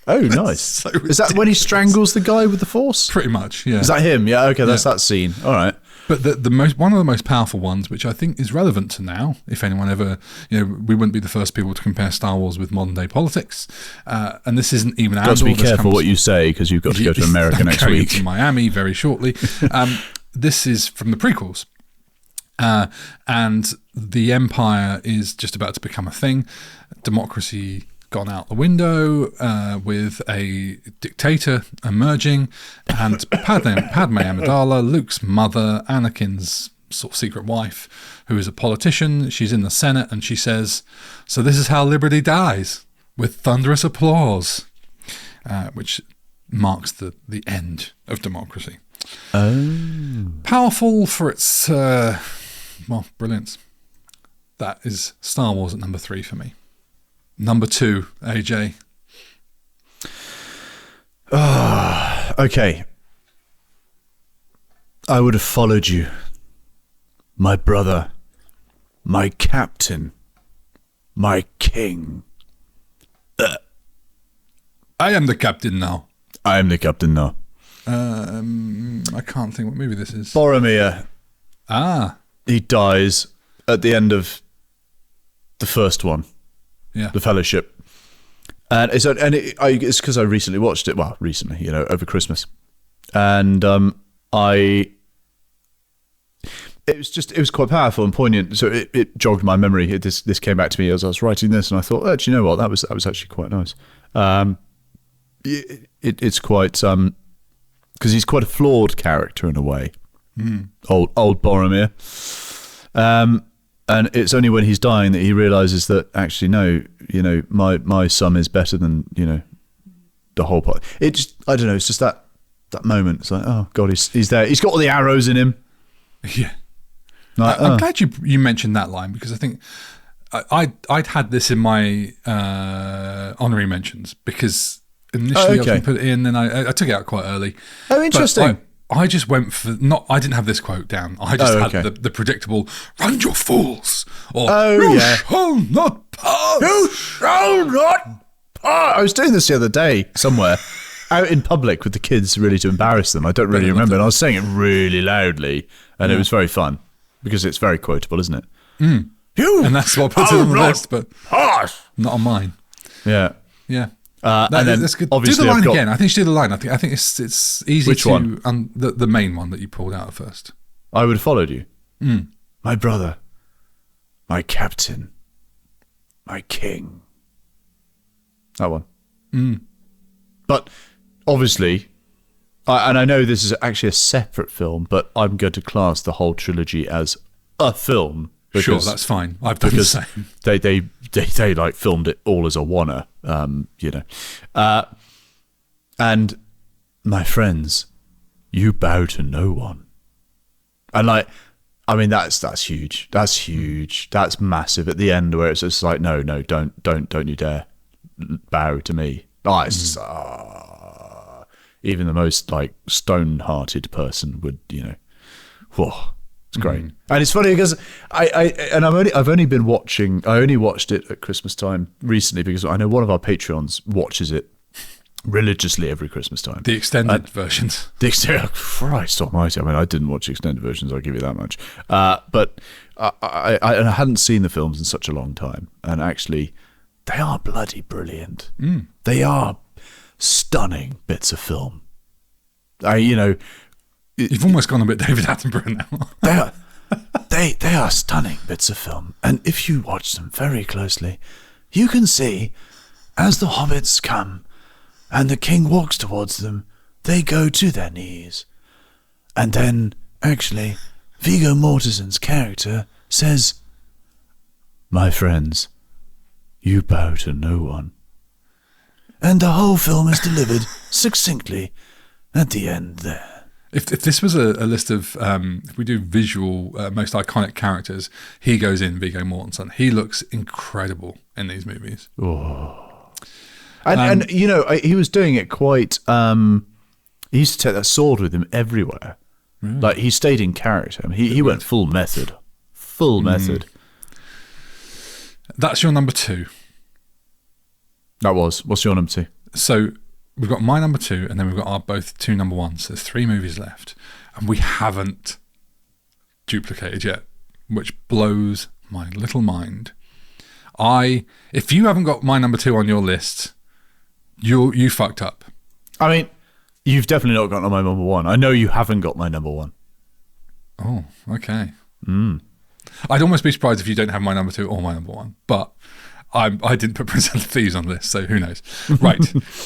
Oh, nice. So is that when he strangles the guy with the force? Pretty much, yeah. Is that him? Yeah, okay, that's that scene. All right. But one of the most powerful ones, which I think is relevant to now, if anyone ever, we wouldn't be the first people to compare Star Wars with modern day politics. And this isn't even. Got to be careful what you say, because you've got to go to America next week. To Miami very shortly. This is from the prequels, and the Empire is just about to become a thing. Democracy gone out the window, with a dictator emerging, and Padme Amidala, Luke's mother, Anakin's sort of secret wife, who is a politician. She's in the Senate, and she says, so this is how liberty dies, with thunderous applause, which marks the end of democracy. Oh. Powerful for its, brilliance. That is Star Wars at number 3 for me. Number 2, AJ. Okay. I would have followed you. My brother. My captain. My king. I am the captain now. I am the captain now. I can't think what movie this is. Boromir. He dies at the end of the first one. Yeah. The Fellowship. And it's because I recently watched it. Well, recently, over Christmas. And it was quite powerful and poignant. So it jogged my memory. This came back to me as I was writing this, and I thought, do you know what? That was actually quite nice. It's quite because he's quite a flawed character in a way. Old Boromir. And it's only when he's dying that he realizes that actually, no, my son is better than, the whole part. I don't know. It's just that moment. It's like, oh God, he's there. He's got all the arrows in him. Yeah. I'm glad you mentioned that line, because I think I'd had this in my honorary mentions, because initially I was going to put it in, then I took it out quite early. Oh, interesting. I just went for I didn't have this quote down. I just had the predictable "Run, you fools!" or "You shall not pass." You shall not pass. I was doing this the other day somewhere, out in public with the kids, really to embarrass them. I don't really remember, and I was saying it really loudly, and it was very fun because it's very quotable, isn't it? And that's what puts it on the list, but not on mine. Yeah. And then that's good. Do the line again. I think you should do the line. I think it's easy. Which one? The main one that you pulled out at first. I would have followed you. My brother, my captain, my king. That one. But obviously, and I know this is actually a separate film, but I'm going to class the whole trilogy as a film. Sure, that's fine. I've done the same. They like filmed it all as a wanna, and my friends, you bow to no one, and that's huge. That's huge. That's massive at the end, where it's just like, no, don't you dare bow to me. Even the most like stone-hearted person would, whoa. It's great. And it's funny because I've only been watching. I only watched it at Christmas time recently because I know one of our Patreons watches it religiously every Christmas time. The extended versions. Christ Almighty! I mean, I didn't watch extended versions. I'll give you that much. But I hadn't seen the films in such a long time, and actually, they are bloody brilliant. They are stunning bits of film. You've almost gone a bit David Attenborough now. They are stunning bits of film, and if you watch them very closely, you can see as the hobbits come and the king walks towards them, they go to their knees, and then actually Viggo Mortensen's character says, My friends, you bow to no one. And the whole film is delivered succinctly at the end there. If this was a list of, if we do visual, most iconic characters, he goes in Viggo Mortensen. He looks incredible in these movies. Oh. And you know, he was doing it quite, he used to take that sword with him everywhere. Really? Like, he stayed in character. I mean, he went full method. Full method. That's your number 2. That was. What's your number 2? So we've got my number 2, and then we've got our both 2 number 1s. So there's 3 movies left, and we haven't duplicated yet, which blows my little mind. If you haven't got my number 2 on your list, you fucked up. I mean, you've definitely not got my number 1. I know you haven't got my number 1. Oh, okay. I'd almost be surprised if you don't have my number 2 or my number 1, but I didn't put Prince of Thieves on the list, so who knows? Right,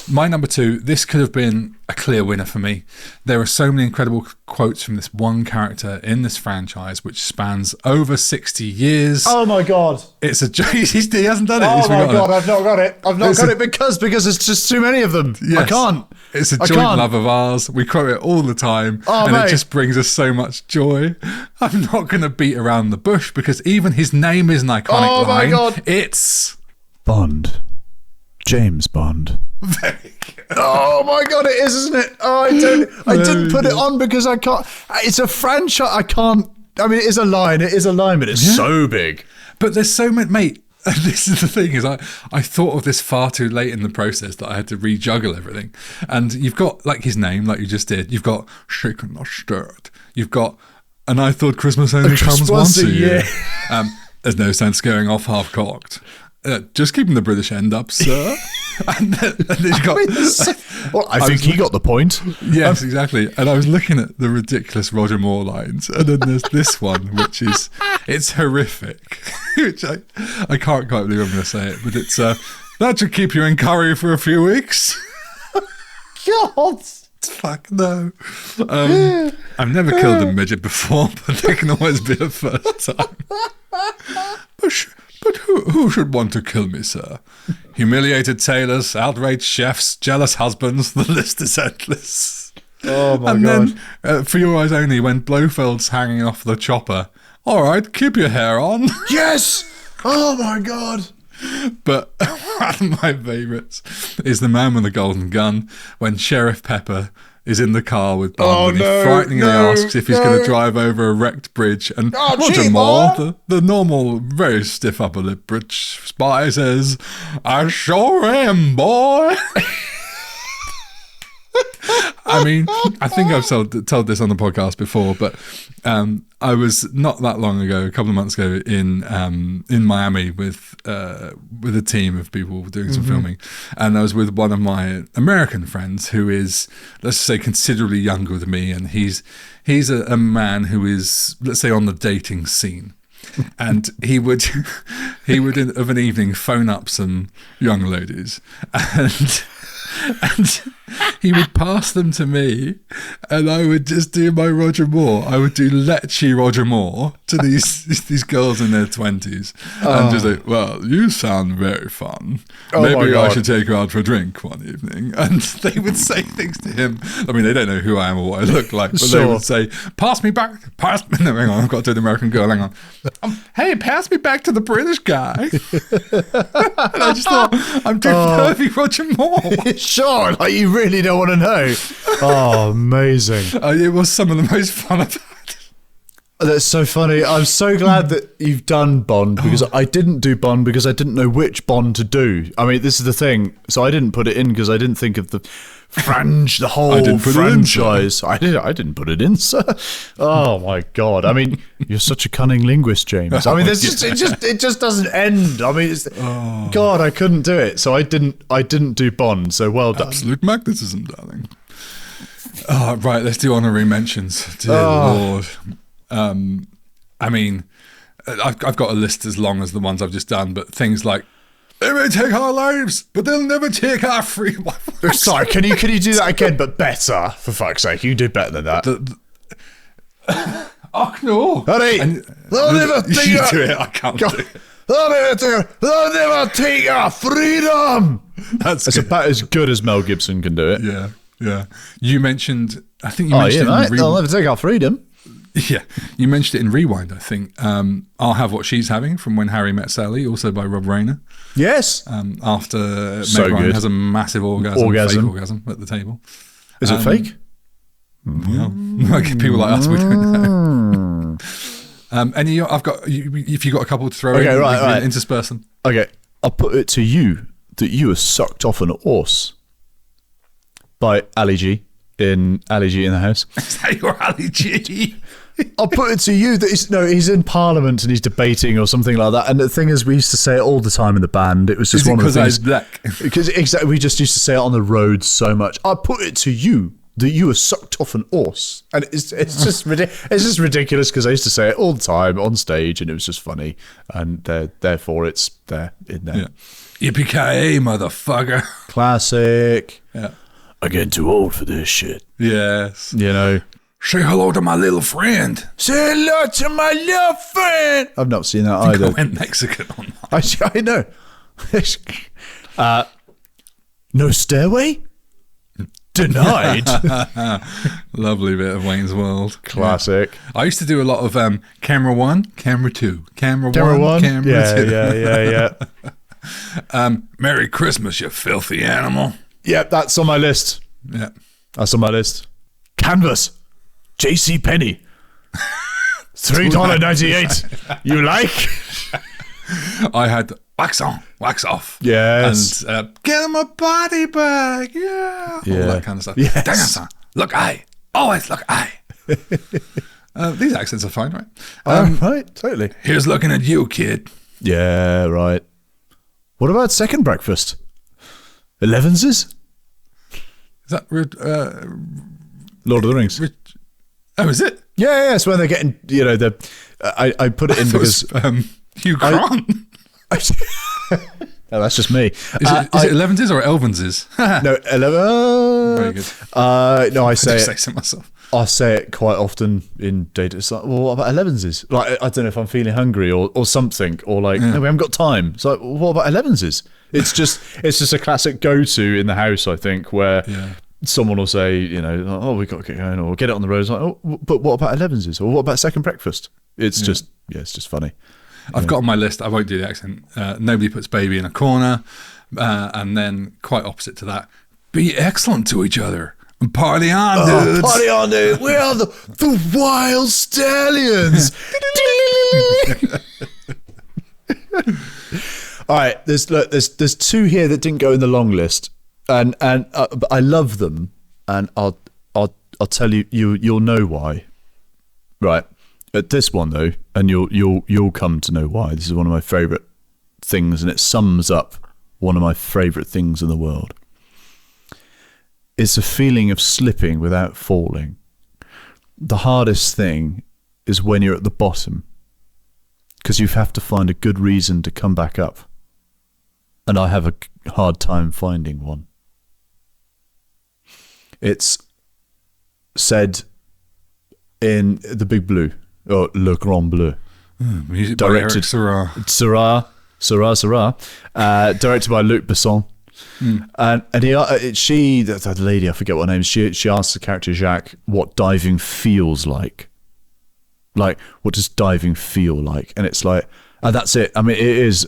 my number 2, this could have been a clear winner for me. There are so many incredible quotes from this one character in this franchise, which spans over 60 years. Oh my God. It's a he hasn't done it. Oh my God, I've not got it. I've not got it because it's just too many of them. Yes. I can't. It's a joint love of ours. We quote it all the time, and it just brings us so much joy. I'm not going to beat around the bush because even his name is an iconic line. Oh my God. It's Bond. James Bond. Very good. Oh my God, it is, isn't it? Oh, I didn't put it on because I can't. It's a franchise. I can't. I mean, it is a line, but it's so big. But there's so many, mate. This is the thing, is I thought of this far too late in the process that I had to rejuggle everything. And you've got, like, his name, like you just did. You've got Shaken Not Stirred. You've got And I Thought Christmas Only Comes Once a Year. There's no sense going off half-cocked. Just keeping the British end up, sir. and then you got. I think he got the point. Yes, exactly. And I was looking at the ridiculous Roger Moore lines, and then there's this one, which is it's horrific. Which I can't quite believe I'm going to say it, but it's that should keep you in curry for a few weeks. God. Fuck no. I've never killed a midget before, but there can always be a first time. But who should want to kill me, sir? Humiliated tailors, outraged chefs, jealous husbands, the list is endless. Oh my God. And then, for your eyes only, when Blofeld's hanging off the chopper, all right, keep your hair on. Yes! Oh my God. But one of my favourites is the man with the golden gun, when Sheriff Pepper is in the car with Bond, and he frighteningly asks if he's going to drive over a wrecked bridge, and Roger Moore, the normal, very stiff upper lip British spy, says, I sure am, boy. I mean, I think I've told this on the podcast before, but I was not that long ago, a couple of months ago, in Miami with a team of people doing some filming, and I was with one of my American friends who is, let's say, considerably younger than me, and he's a man who is, let's say, on the dating scene. And he would of an evening phone up some young ladies, and he would pass them to me, and I would just do my Roger Moore. I would do Lecce Roger Moore to these girls in their 20s, and just like, well, you sound very fun. Maybe I should take you out for a drink one evening. And they would say things to him. I mean, they don't know who I am or what I look like, but they would say, pass me back. No, hang on, I've got to do the American girl, hang on. Hey, pass me back to the British guy. And I just thought, I'm doing pervy Roger Moore. Sure, like you really don't want to know. Oh, amazing. It was some of the most fun I've had. That's so funny. I'm so glad that you've done Bond, because I didn't do Bond because I didn't know which Bond to do. I mean, this is the thing. So I didn't put it in because I didn't think of the whole franchise. I didn't put it in, sir. Oh my God. I mean, you're such a cunning linguist, James. I mean, it just doesn't end. I mean, God, I couldn't do it. So I didn't do Bond. So well done. Absolute magnetism, darling. Oh, right, let's do honorary mentions. Dear Lord. I mean, I've got a list as long as the ones I've just done, but things like, they may take our lives, but they'll never take our freedom. Sorry, can you do that again, but better? For fuck's sake, you do better than that. Oh no, honey, they'll never you do it. I can't do it. I'll never take our freedom. It's about as good as Mel Gibson can do it. Yeah. You mentioned, I think you mentioned it in I'll never take our freedom. Yeah, you mentioned it in Rewind, I think. I'll Have What She's Having from When Harry Met Sally, also by Rob Reiner. Yes. After Meg Ryan has a massive orgasm at the table. Is it fake? Well, people like us, we don't know. If you got a couple to throw in, right. intersperse them. Okay, I'll put it to you that you were sucked off an horse by Ali G in Ali G in the House. Is that your Ali G? I'll put it to you that he's in Parliament and he's debating or something like that. And the thing is, we used to say it all the time in the band. It was just one of the things. Because I was black. Because exactly, we just used to say it on the road so much. I'll put it to you that you were sucked off an horse, and it's just ridiculous because I used to say it all the time on stage, and it was just funny, and therefore it's there in there. Yeah. Yippee-ki-yay, motherfucker! Classic. Yeah. I'm getting too old for this shit. Yes. You know. Say hello to my little friend. Say hello to my little friend. I've not seen that either. I went Mexican on that. I know. No stairway? Denied. Lovely bit of Wayne's World. Classic. Yeah. I used to do a lot of camera 1, camera 2, camera 1, camera 2. Yeah. Merry Christmas, you filthy animal. Yeah, that's on my list. Yeah. That's on my list. Canvas. J.C. Penney. $3.98. You like? I had wax on, wax off. Yes. And get him a body bag. Yeah. All that kind of stuff. Yes. Dang it, son. Look, I. Always look, I. These accents are fine, right? Right, totally. Here's looking at you, kid. Yeah, right. What about second breakfast? 11's? Is that Lord of the Rings? Oh, is it? Yeah. It's when they're getting, I put it in because Hugh Grant. No, that's just me. Is it 11's or 11's? No, 11. Very good. No, I say say so myself. I say it quite often in data. It's like, well, what about 11's? Like, I don't know if I'm feeling hungry or something, or like, no, we haven't got time. So, like, what about 11's? It's just a classic go-to in the house, I think, where someone will say, oh, we got to get going, or get it on the road. It's like, oh, but what about 11's? Or what about second breakfast? It's just funny. I've got on my list, I won't do the accent, nobody puts baby in a corner, and then quite opposite to that, be excellent to each other. Party on, dudes. Party on, dude. We are the wild stallions. All right, there's two here that didn't go in the long list, and I love them, and I'll tell you you'll know why. Right, at this one though, and you'll come to know why. This is one of my favourite things, and it sums up one of my favourite things in the world. It's a feeling of slipping without falling. The hardest thing is when you're at the bottom, because you have to find a good reason to come back up. And I have a hard time finding one. It's said in The Big Blue, or Le Grand Bleu. Music directed by Eric Serra. Directed by Luc Besson. And she, that lady, I forget what her name is, she asks the character Jacques what diving feels like. Like, what does diving feel like? And it's like, and that's it. I mean, it is,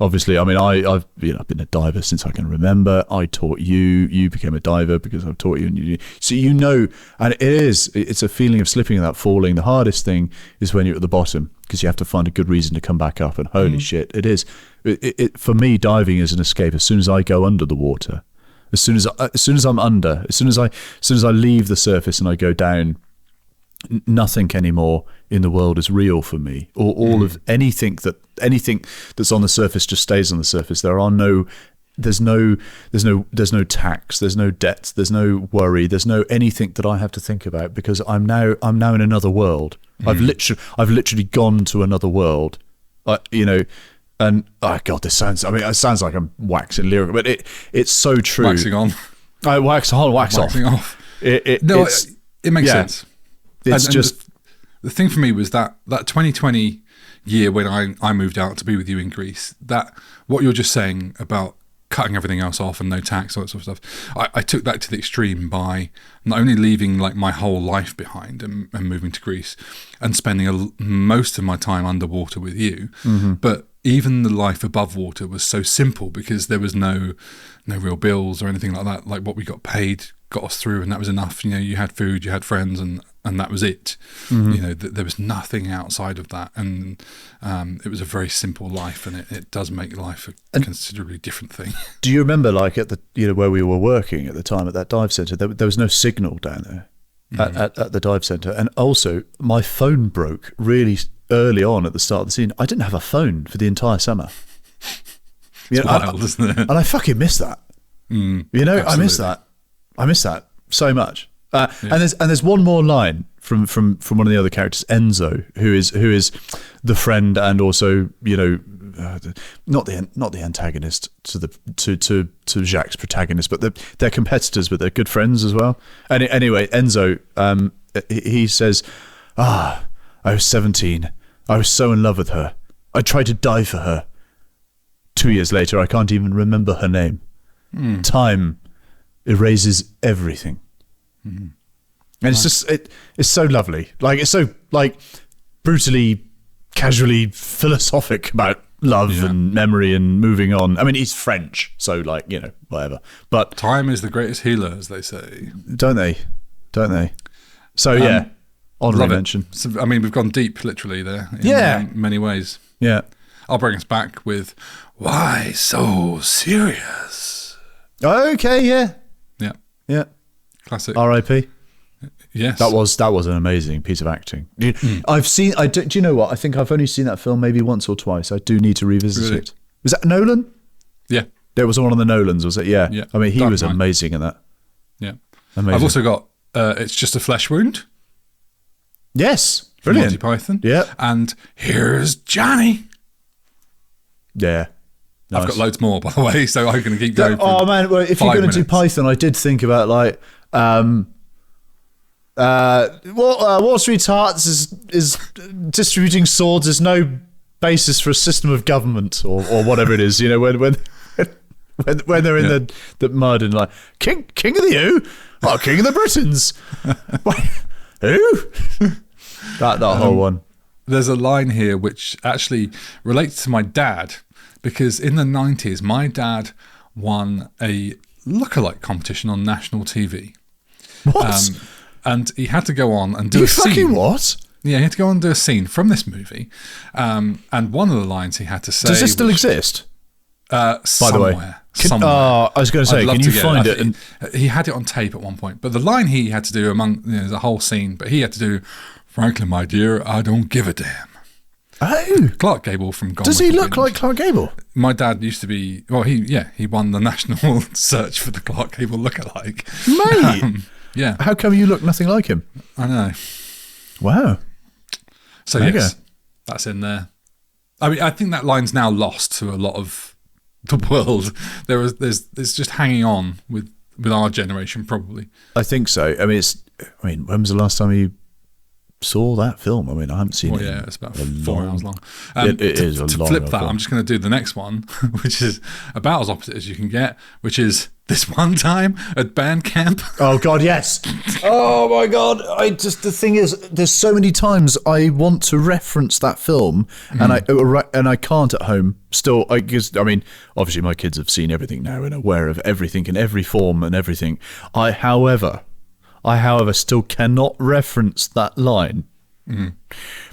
obviously, I mean, I've been a diver since I can remember. I taught you became a diver because I've taught you, and so and it's a feeling of slipping without falling. The hardest thing is when you're at the bottom, because you have to find a good reason to come back up, and holy shit, it is. For me, diving is an escape. As soon as I go under the water, as soon as I'm under, as soon as I leave the surface and I go down, nothing anymore in the world is real for me. Or all of anything that's on the surface just stays on the surface. There's no tax, there's no debts, there's no worry, there's no anything that I have to think about, because I'm now in another world. I've literally gone to another world. And oh god, it sounds like I'm waxing lyrical, but it's so true. Waxing on. Wax on, wax off. Waxing off. It makes sense. It's just the thing for me was that 2020 year when I moved out to be with you in Greece, that what you're just saying about cutting everything else off and no tax, all that sort of stuff, I took that to the extreme by not only leaving like my whole life behind and moving to Greece and spending most of my time underwater with you, but even the life above water was so simple because there was no real bills or anything like that. Like what we got paid got us through, and that was enough. You know, you had food, you had friends, and that was it. You know, there was nothing outside of that, and it was a very simple life, and it does make life a considerably different thing. Do you remember, like at the where we were working at the time at that dive centre, there was no signal down there at the dive centre, and also my phone broke really early on at the start of the scene. I didn't have a phone for the entire summer. It's wild, isn't it? And I fucking miss that. You know, absolutely. I miss that so much. And there's one more line from one of the other characters, Enzo, who is the friend and also, you know, not the antagonist to Jacques' protagonist, but they're competitors, but they're good friends as well. And anyway, Enzo, he says, I was 17. I was so in love with her. I tried to die for her. 2 years later, I can't even remember her name. Time erases everything. And it's just it's so lovely. Like it's so like brutally, casually philosophic about love and memory and moving on. I mean, he's French, so like, you know, whatever. But time is the greatest healer, as they say. Don't they? So yeah, honorable mention. So, I mean, we've gone deep, literally there. In many ways. Yeah. I'll bring us back with "Why So Serious?" Okay, yeah. Classic. R.I.P. Yes, that was an amazing piece of acting. I've seen. Do you know what? I think I've only seen that film maybe once or twice. I do need to revisit it. Was that Nolan? Yeah, there was one of the Nolans. Was it? Yeah. I mean, he was amazing in that. Yeah, amazing. I've also got "It's Just a Flesh Wound." Yes, brilliant. Monty Python. Yeah, and "Here's Johnny." Yeah. Nice. I've got loads more, by the way, so I'm going to keep going. Oh man, well, if you're going to do Python, I did think about like Wall Street Hearts is distributing swords. There's no basis for a system of government or whatever it is. You know, when they're in the mud and like king of the who? Oh, king of the Britons. Who? that whole one. There's a line here which actually relates to my dad. Because in the 90s, my dad won a lookalike competition on national TV. What? And he had to go on and do a scene. You fucking what? Yeah, he had to go on and do a scene from this movie. And one of the lines he had to say... Does this still exist? By the way. Somewhere. I was going to say, can you find it? And he had it on tape at one point. But the line he had to do among... there's a whole scene, but he had to do, "Frankly, my dear, I don't give a damn." Oh, Clark Gable from Gone Does he look like Clark Gable? My dad used to be. Well, he won the national search for the Clark Gable lookalike. Mate, yeah. How come you look nothing like him? I know. Wow. So yes, that's in there. I mean, I think that line's now lost to a lot of the world. There's just hanging on with our generation, probably. I think so. I mean, when was the last time you saw that film? I mean, I haven't seen it. Yeah, it's about 4 hours long. It is a long. To flip that, film. I'm just going to do the next one, which is about as opposite as you can get, which is "This One Time at Band Camp." Oh God, yes. Oh my God. The thing is, there's so many times I want to reference that film, and I can't at home. Still, I mean, obviously my kids have seen everything now and aware of everything in every form and everything. I, however, still cannot reference that line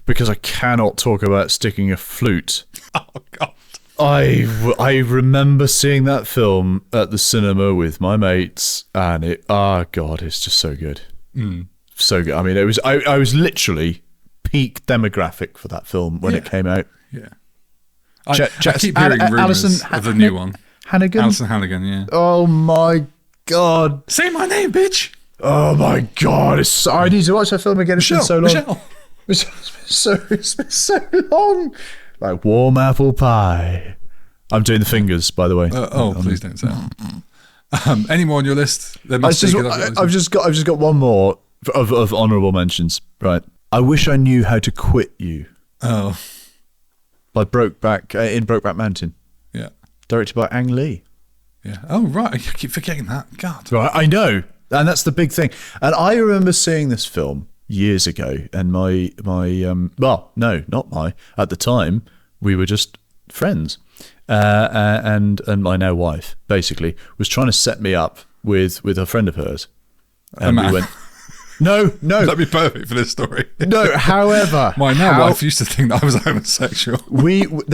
because I cannot talk about sticking a flute. Oh God! I remember seeing that film at the cinema with my mates, and it's just so good, so good. I mean, it was I was literally peak demographic for that film when it came out. Yeah, I keep hearing rumours of the new one. Alison Hannigan, yeah. Oh my God! Say my name, bitch. Oh my God! I need to watch that film again. It's been so long. Michelle. It's been so long. Like warm apple pie. I'm doing the fingers, by the way. Please don't say that. Any more on your list? There must I've just got one more of honourable mentions. Right. I Wish I Knew How to Quit You. Oh. By Brokeback Mountain. Yeah. Directed by Ang Lee. Yeah. Oh, right. I keep forgetting that. God. Right, I know. And that's the big thing. And I remember seeing this film years ago, and at the time, we were just friends. And my now wife, basically, was trying to set me up with a friend of hers. And we went, no. That'd be perfect for this story. No, however. My now wife used to think that I was homosexual.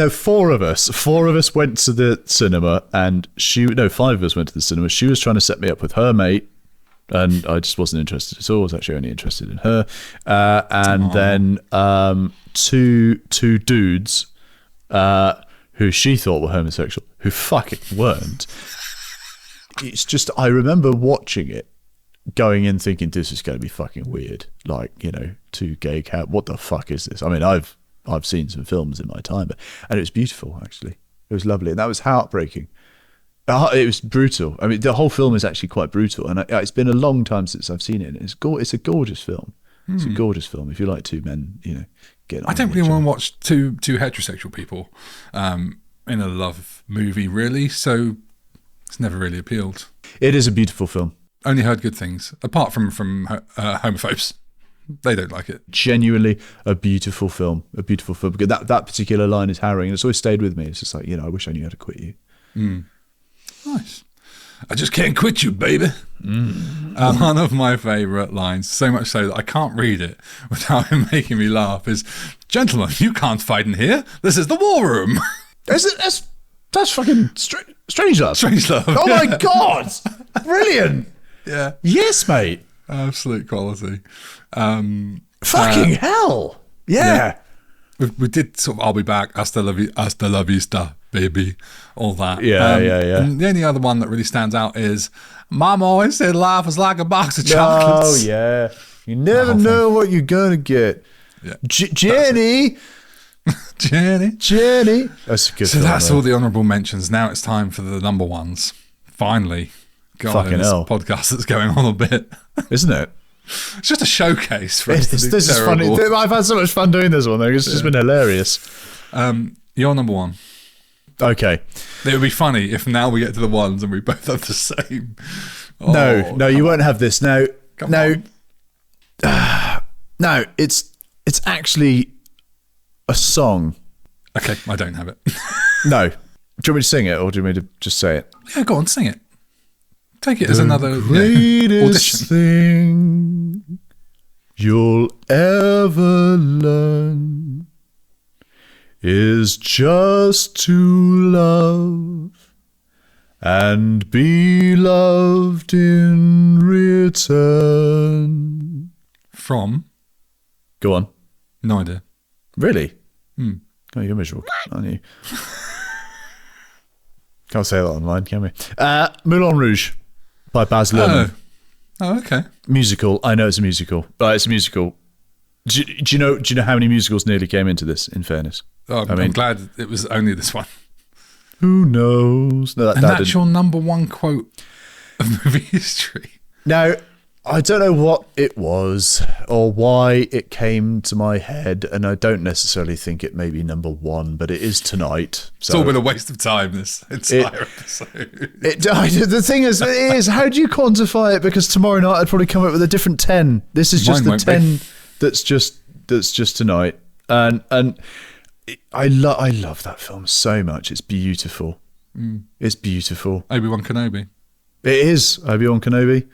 Four of us went to the cinema, and five of us went to the cinema. She was trying to set me up with her mate, and I just wasn't interested at all. I was actually only interested in her. Then two dudes who she thought were homosexual, who fucking weren't. It's just, I remember watching it, going in thinking this is going to be fucking weird. Like, two gay cat. What the fuck is this? I mean, I've seen some films in my time, and it was beautiful, actually. It was lovely, and that was heartbreaking. It was brutal. I mean, the whole film is actually quite brutal, and it's been a long time since I've seen it. And it's a gorgeous film. It's a gorgeous film. If you like two men, getting on. I don't really want to watch two heterosexual people in a love movie, really. So it's never really appealed. It is a beautiful film. Only heard good things, apart from homophobes. They don't like it. Genuinely a beautiful film. A beautiful film. Because that particular line is harrowing, and it's always stayed with me. It's just like, I wish I knew how to quit you. Nice. I just can't quit you, baby. One of my favourite lines, so much so that I can't read it without him making me laugh, is, "Gentlemen, you can't fight in here. This is the war room." That's fucking Strange Love. Strange Love. Oh my God. Brilliant. Yeah. Yes, mate. Absolute quality. Fucking hell. Yeah. We did sort of, I'll be back, hasta la vista, baby, all that. Yeah. And the only other one that really stands out is, Mom always said life was like a box of chocolates. Oh, yeah. You never know what you're going to get. Yeah. Jenny. Jenny. That's a good So that's all the honourable mentions. Now it's time for the number ones. Finally. God, fucking this hell. podcast that's going on a bit. Isn't it? It's just a showcase for This is funny. I've had so much fun doing this one, though. It's just been hilarious. Your number one. Okay. It would be funny if now we get to the ones and we both have the same. No, you won't have this. No, it's actually a song. Okay, I don't have it. No. Do you want me to sing it, or do you want me to just say it? Yeah, go on, sing it. Take it as another greatest thing you'll ever learn is just to love and be loved in return. From? Go on. No idea. Really? Oh, you're miserable, aren't you? Can't say that online, can we? Moulin Rouge by Baz Luhrmann. Oh, okay. Musical. I know it's a musical. It's a musical. Do you know how many musicals nearly came into this, in fairness? Oh, I'm glad it was only this one. Who knows? No, that's your number one quote of movie history. Now, I don't know what it was or why it came to my head, and I don't necessarily think it may be number one, but it is tonight. So it's all been a waste of time, this entire episode. The thing is, how do you quantify it? Because tomorrow night I'd probably come up with a different 10. This is just the 10 that's just tonight. And I love that film so much. It's beautiful. It's beautiful. Obi-Wan Kenobi. It is Obi-Wan Kenobi.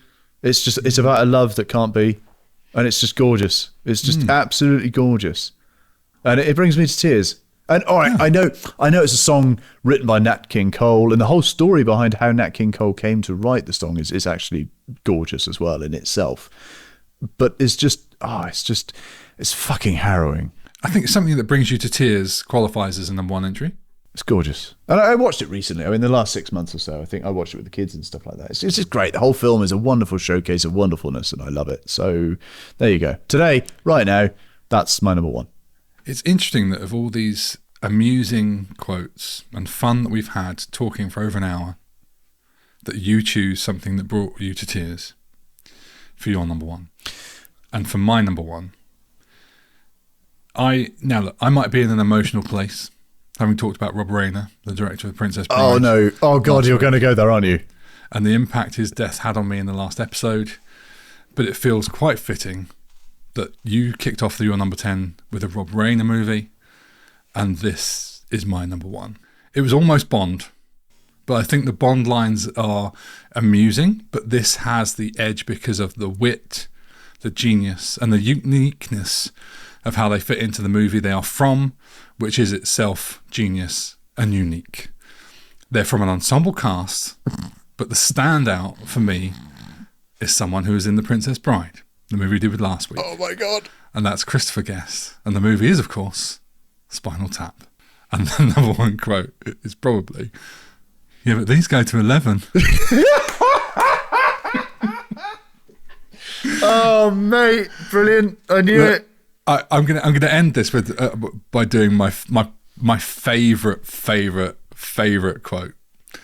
It's about a love that can't be, and it's just gorgeous. It's just absolutely gorgeous, and it brings me to tears. And all right, I know it's a song written by Nat King Cole, and the whole story behind how Nat King Cole came to write the song is actually gorgeous as well in itself. But it's fucking harrowing. I think something that brings you to tears qualifies as a number one entry. It's gorgeous. And I watched it recently. I mean, the last 6 months or so, I think I watched it with the kids and stuff like that. It's just great. The whole film is a wonderful showcase of wonderfulness, and I love it. So there you go. Today, right now, that's my number one. It's interesting that of all these amusing quotes and fun that we've had talking for over an hour, that you choose something that brought you to tears for your number one. And for my number one, Look, I might be in an emotional place, having talked about Rob Reiner, the director of Princess Bride. Oh no! Oh god, you're going to go there, aren't you? And the impact his death had on me in the last episode. But it feels quite fitting that you kicked off your number 10 with a Rob Reiner movie, and this is my number 1. It was almost Bond, but I think the Bond lines are amusing, but this has the edge because of the wit, the genius, and the uniqueness of how they fit into the movie they are from, which is itself genius and unique. They're from an ensemble cast, but the standout for me is someone who was in The Princess Bride, the movie we did with last week. Oh my god! And that's Christopher Guest. And the movie is, of course, Spinal Tap. And the number 1 quote is probably, "Yeah, but these go to 11." Oh mate, brilliant! I knew it. I'm gonna end this with by doing my favorite quote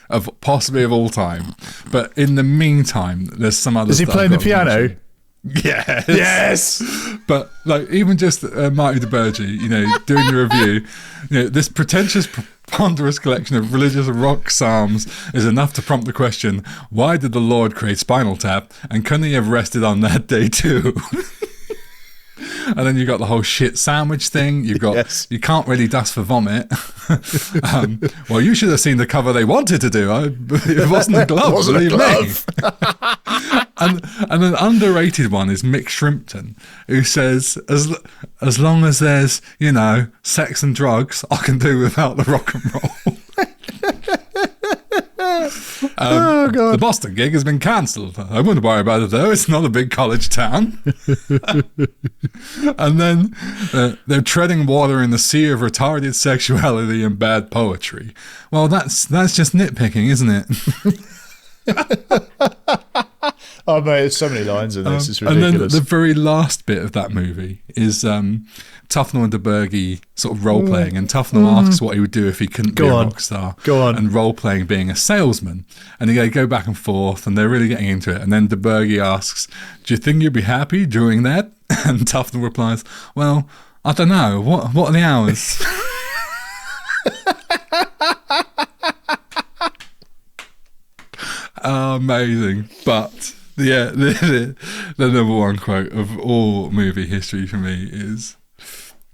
of possibly of all time. But in the meantime, there's some other. Is he playing the piano? Yes. Yes. But like even just Marty DeBurgi, doing the review, this pretentious, ponderous collection of religious rock psalms is enough to prompt the question: why did the Lord create Spinal Tap, and couldn't he have rested on that day too? And then you've got the whole shit sandwich thing. You've got You can't really dust for vomit. Well, you should have seen the cover they wanted to do. It wasn't a glove, believe me. And an underrated one is Mick Shrimpton, who says, as long as there's, sex and drugs, I can do without the rock and roll. Oh god! The Boston gig has been cancelled. I wouldn't worry about it though. It's not a big college town. And then they're treading water in the sea of retarded sexuality and bad poetry. Well, that's just nitpicking, isn't it? Oh mate, there's so many lines in this. It's ridiculous. And then the very last bit of that movie is Tufnell and DeBurgi sort of role playing, and Tufnell asks what he would do if he couldn't be a rock star. Go on. And role playing being a salesman, and they go back and forth, and they're really getting into it. And then DeBurgi asks, "Do you think you'd be happy doing that?" And Tufnell replies, "Well, I don't know. What are the hours?" Amazing. But yeah, the number 1 quote of all movie history for me is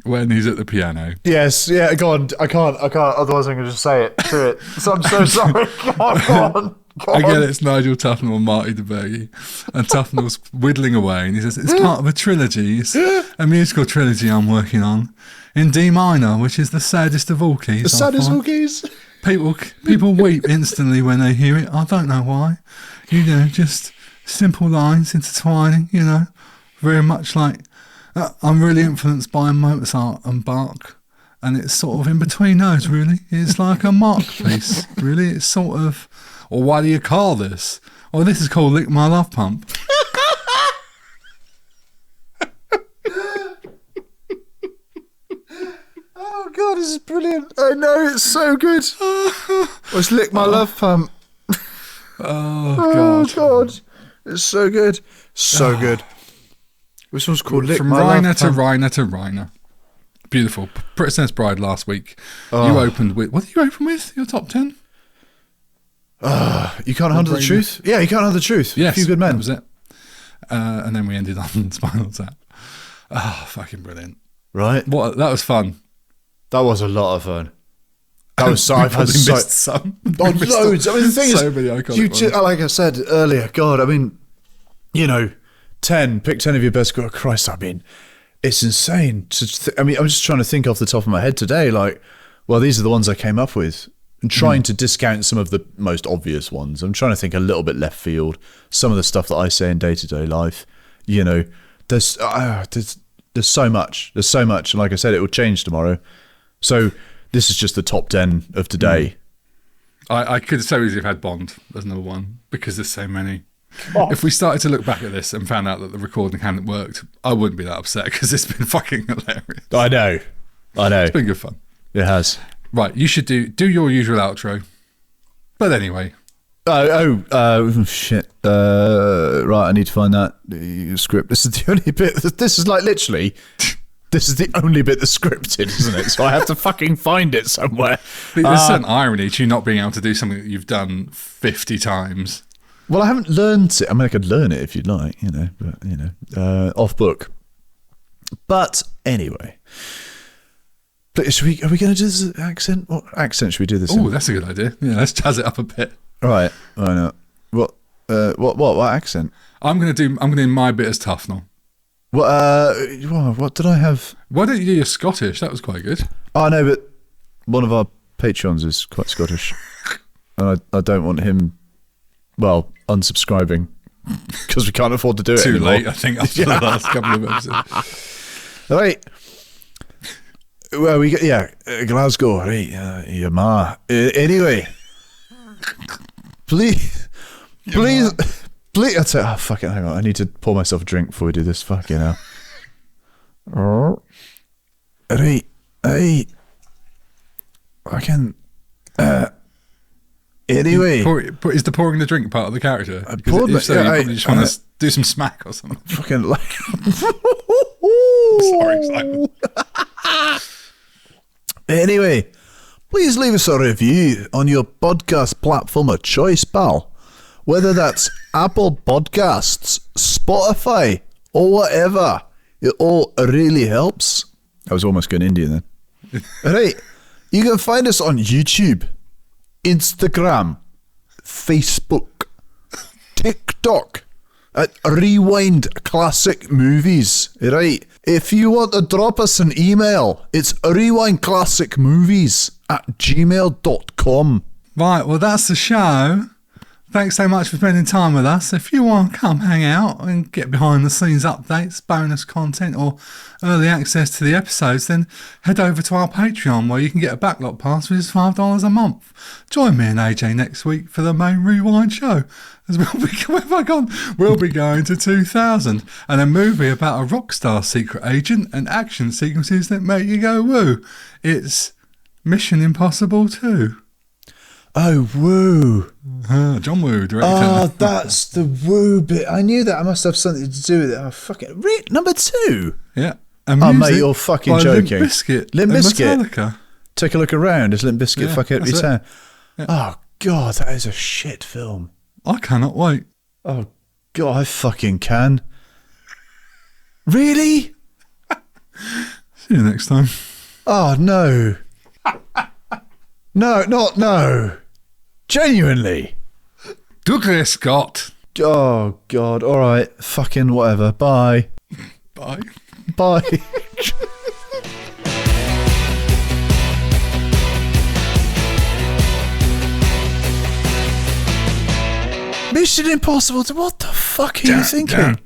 when he's at the piano. Yes, yeah, go on. I can't, otherwise I'm going to just say it. Do it. So I'm so sorry. Go on. Again, it's Nigel Tufnell and Marty DeBurgi. And Tufnell's whittling away, and he says, "It's part of a trilogy. It's a musical trilogy I'm working on in D minor, which is the saddest of all keys." The saddest of all keys? People weep instantly when they hear it. I don't know why. Just simple lines intertwining, very much like I'm really influenced by Mozart and Bach, and it's sort of in between those, really. It's like a Mark piece, really. It's sort of, or why do you call this? Well, this is called Lick My Love Pump. Oh god, this is brilliant. I know, it's so good. Let's lick my love pump. Oh god. It's so good. So good. This one's called Lick From My Reiner Love to Pump. Reiner to Reiner. Beautiful. Princess Bride last week. You opened with, what did you open with? Your top 10? You can't handle the truth? Yeah, you can't handle the truth. Yes. A Few Good Men. That was it. And then we ended on Spinal Tap. Fucking brilliant. Right. That was fun. That was a lot of fun. That was so. I've missed some. Loads. I mean, the thing so is, many iconic ones. like I said earlier, God, I mean, 10. Pick 10 of your best. God, Christ, I mean, it's insane. I'm just trying to think off the top of my head today. Like, well, these are the ones I came up with, and trying to discount some of the most obvious ones. I'm trying to think a little bit left field. Some of the stuff that I say in day-to-day life. There's so much. There's so much, and like I said, it will change tomorrow. So this is just the top 10 of today. I could so easily have had Bond as number 1 because there's so many. If we started to look back at this and found out that the recording hadn't worked, I wouldn't be that upset because it's been fucking hilarious. I know. It's been good fun. It has. Right, you should do your usual outro. But anyway. Shit. Right, I need to find that script. This is the only bit. This is like literally This is the only bit that's scripted, isn't it? So I have to fucking find it somewhere. There's certain irony to you not being able to do something that you've done 50 times. Well, I haven't learned it. I mean, I could learn it if you'd like, but off book. But anyway, but are we going to do this accent? What accent should we do this? Oh, that's a good idea. Yeah, let's jazz it up a bit. All right. Why not? What accent? I'm gonna do my bit as tough now. What did I have? Why don't you do your Scottish? That was quite good. Oh no, but one of our Patreons is quite Scottish, and I don't want him, unsubscribing because we can't afford to do it. Too anymore. late, I think, after the last couple of episodes. Right. Well, we get Glasgow, right? Your ma. Anyway, please. I tell you, fucking hang on. I need to pour myself a drink before we do this. Fucking hell. Right. Hey. Fucking. Anyway. Is the pouring the drink part of the character? I poured if so, you probably just want to do some smack or something. Fucking like. Sorry, Simon. Anyway, please leave us a review on your podcast platform of choice, pal. Whether that's Apple Podcasts, Spotify, or whatever. It all really helps. I was almost going Indian then. Right. You can find us on YouTube, Instagram, Facebook, TikTok, at Rewind Classic Movies. Right. If you want to drop us an email, it's rewindclassicmovies@gmail.com. Right, well, that's the show. Thanks so much for spending time with us. If you want to come hang out and get behind the scenes updates, bonus content, or early access to the episodes, then head over to our Patreon where you can get a backlot pass for just $5 a month. Join me and AJ next week for the main Rewind show, as we'll be going to 2000 and a movie about a rock star secret agent and action sequences that make you go woo. It's Mission Impossible 2. Oh, woo. John Woo, director. Oh, that's the woo bit. I knew that. I must have something to do with it. Oh, fucking. Number 2? Yeah. Oh, mate, you're fucking joking. Limp Bizkit. Limp Bizkit. Metallica. Take a look around. Is Limp Bizkit fucking every time? Yeah. Oh, God, that is a shit film. I cannot wait. Oh, God, I fucking can. Really? See you next time. Oh, no. No. Genuinely. Douglas Scott. Oh, God. All right. Fucking whatever. Bye. Bye. Bye. Mission Impossible. What the fuck are you thinking?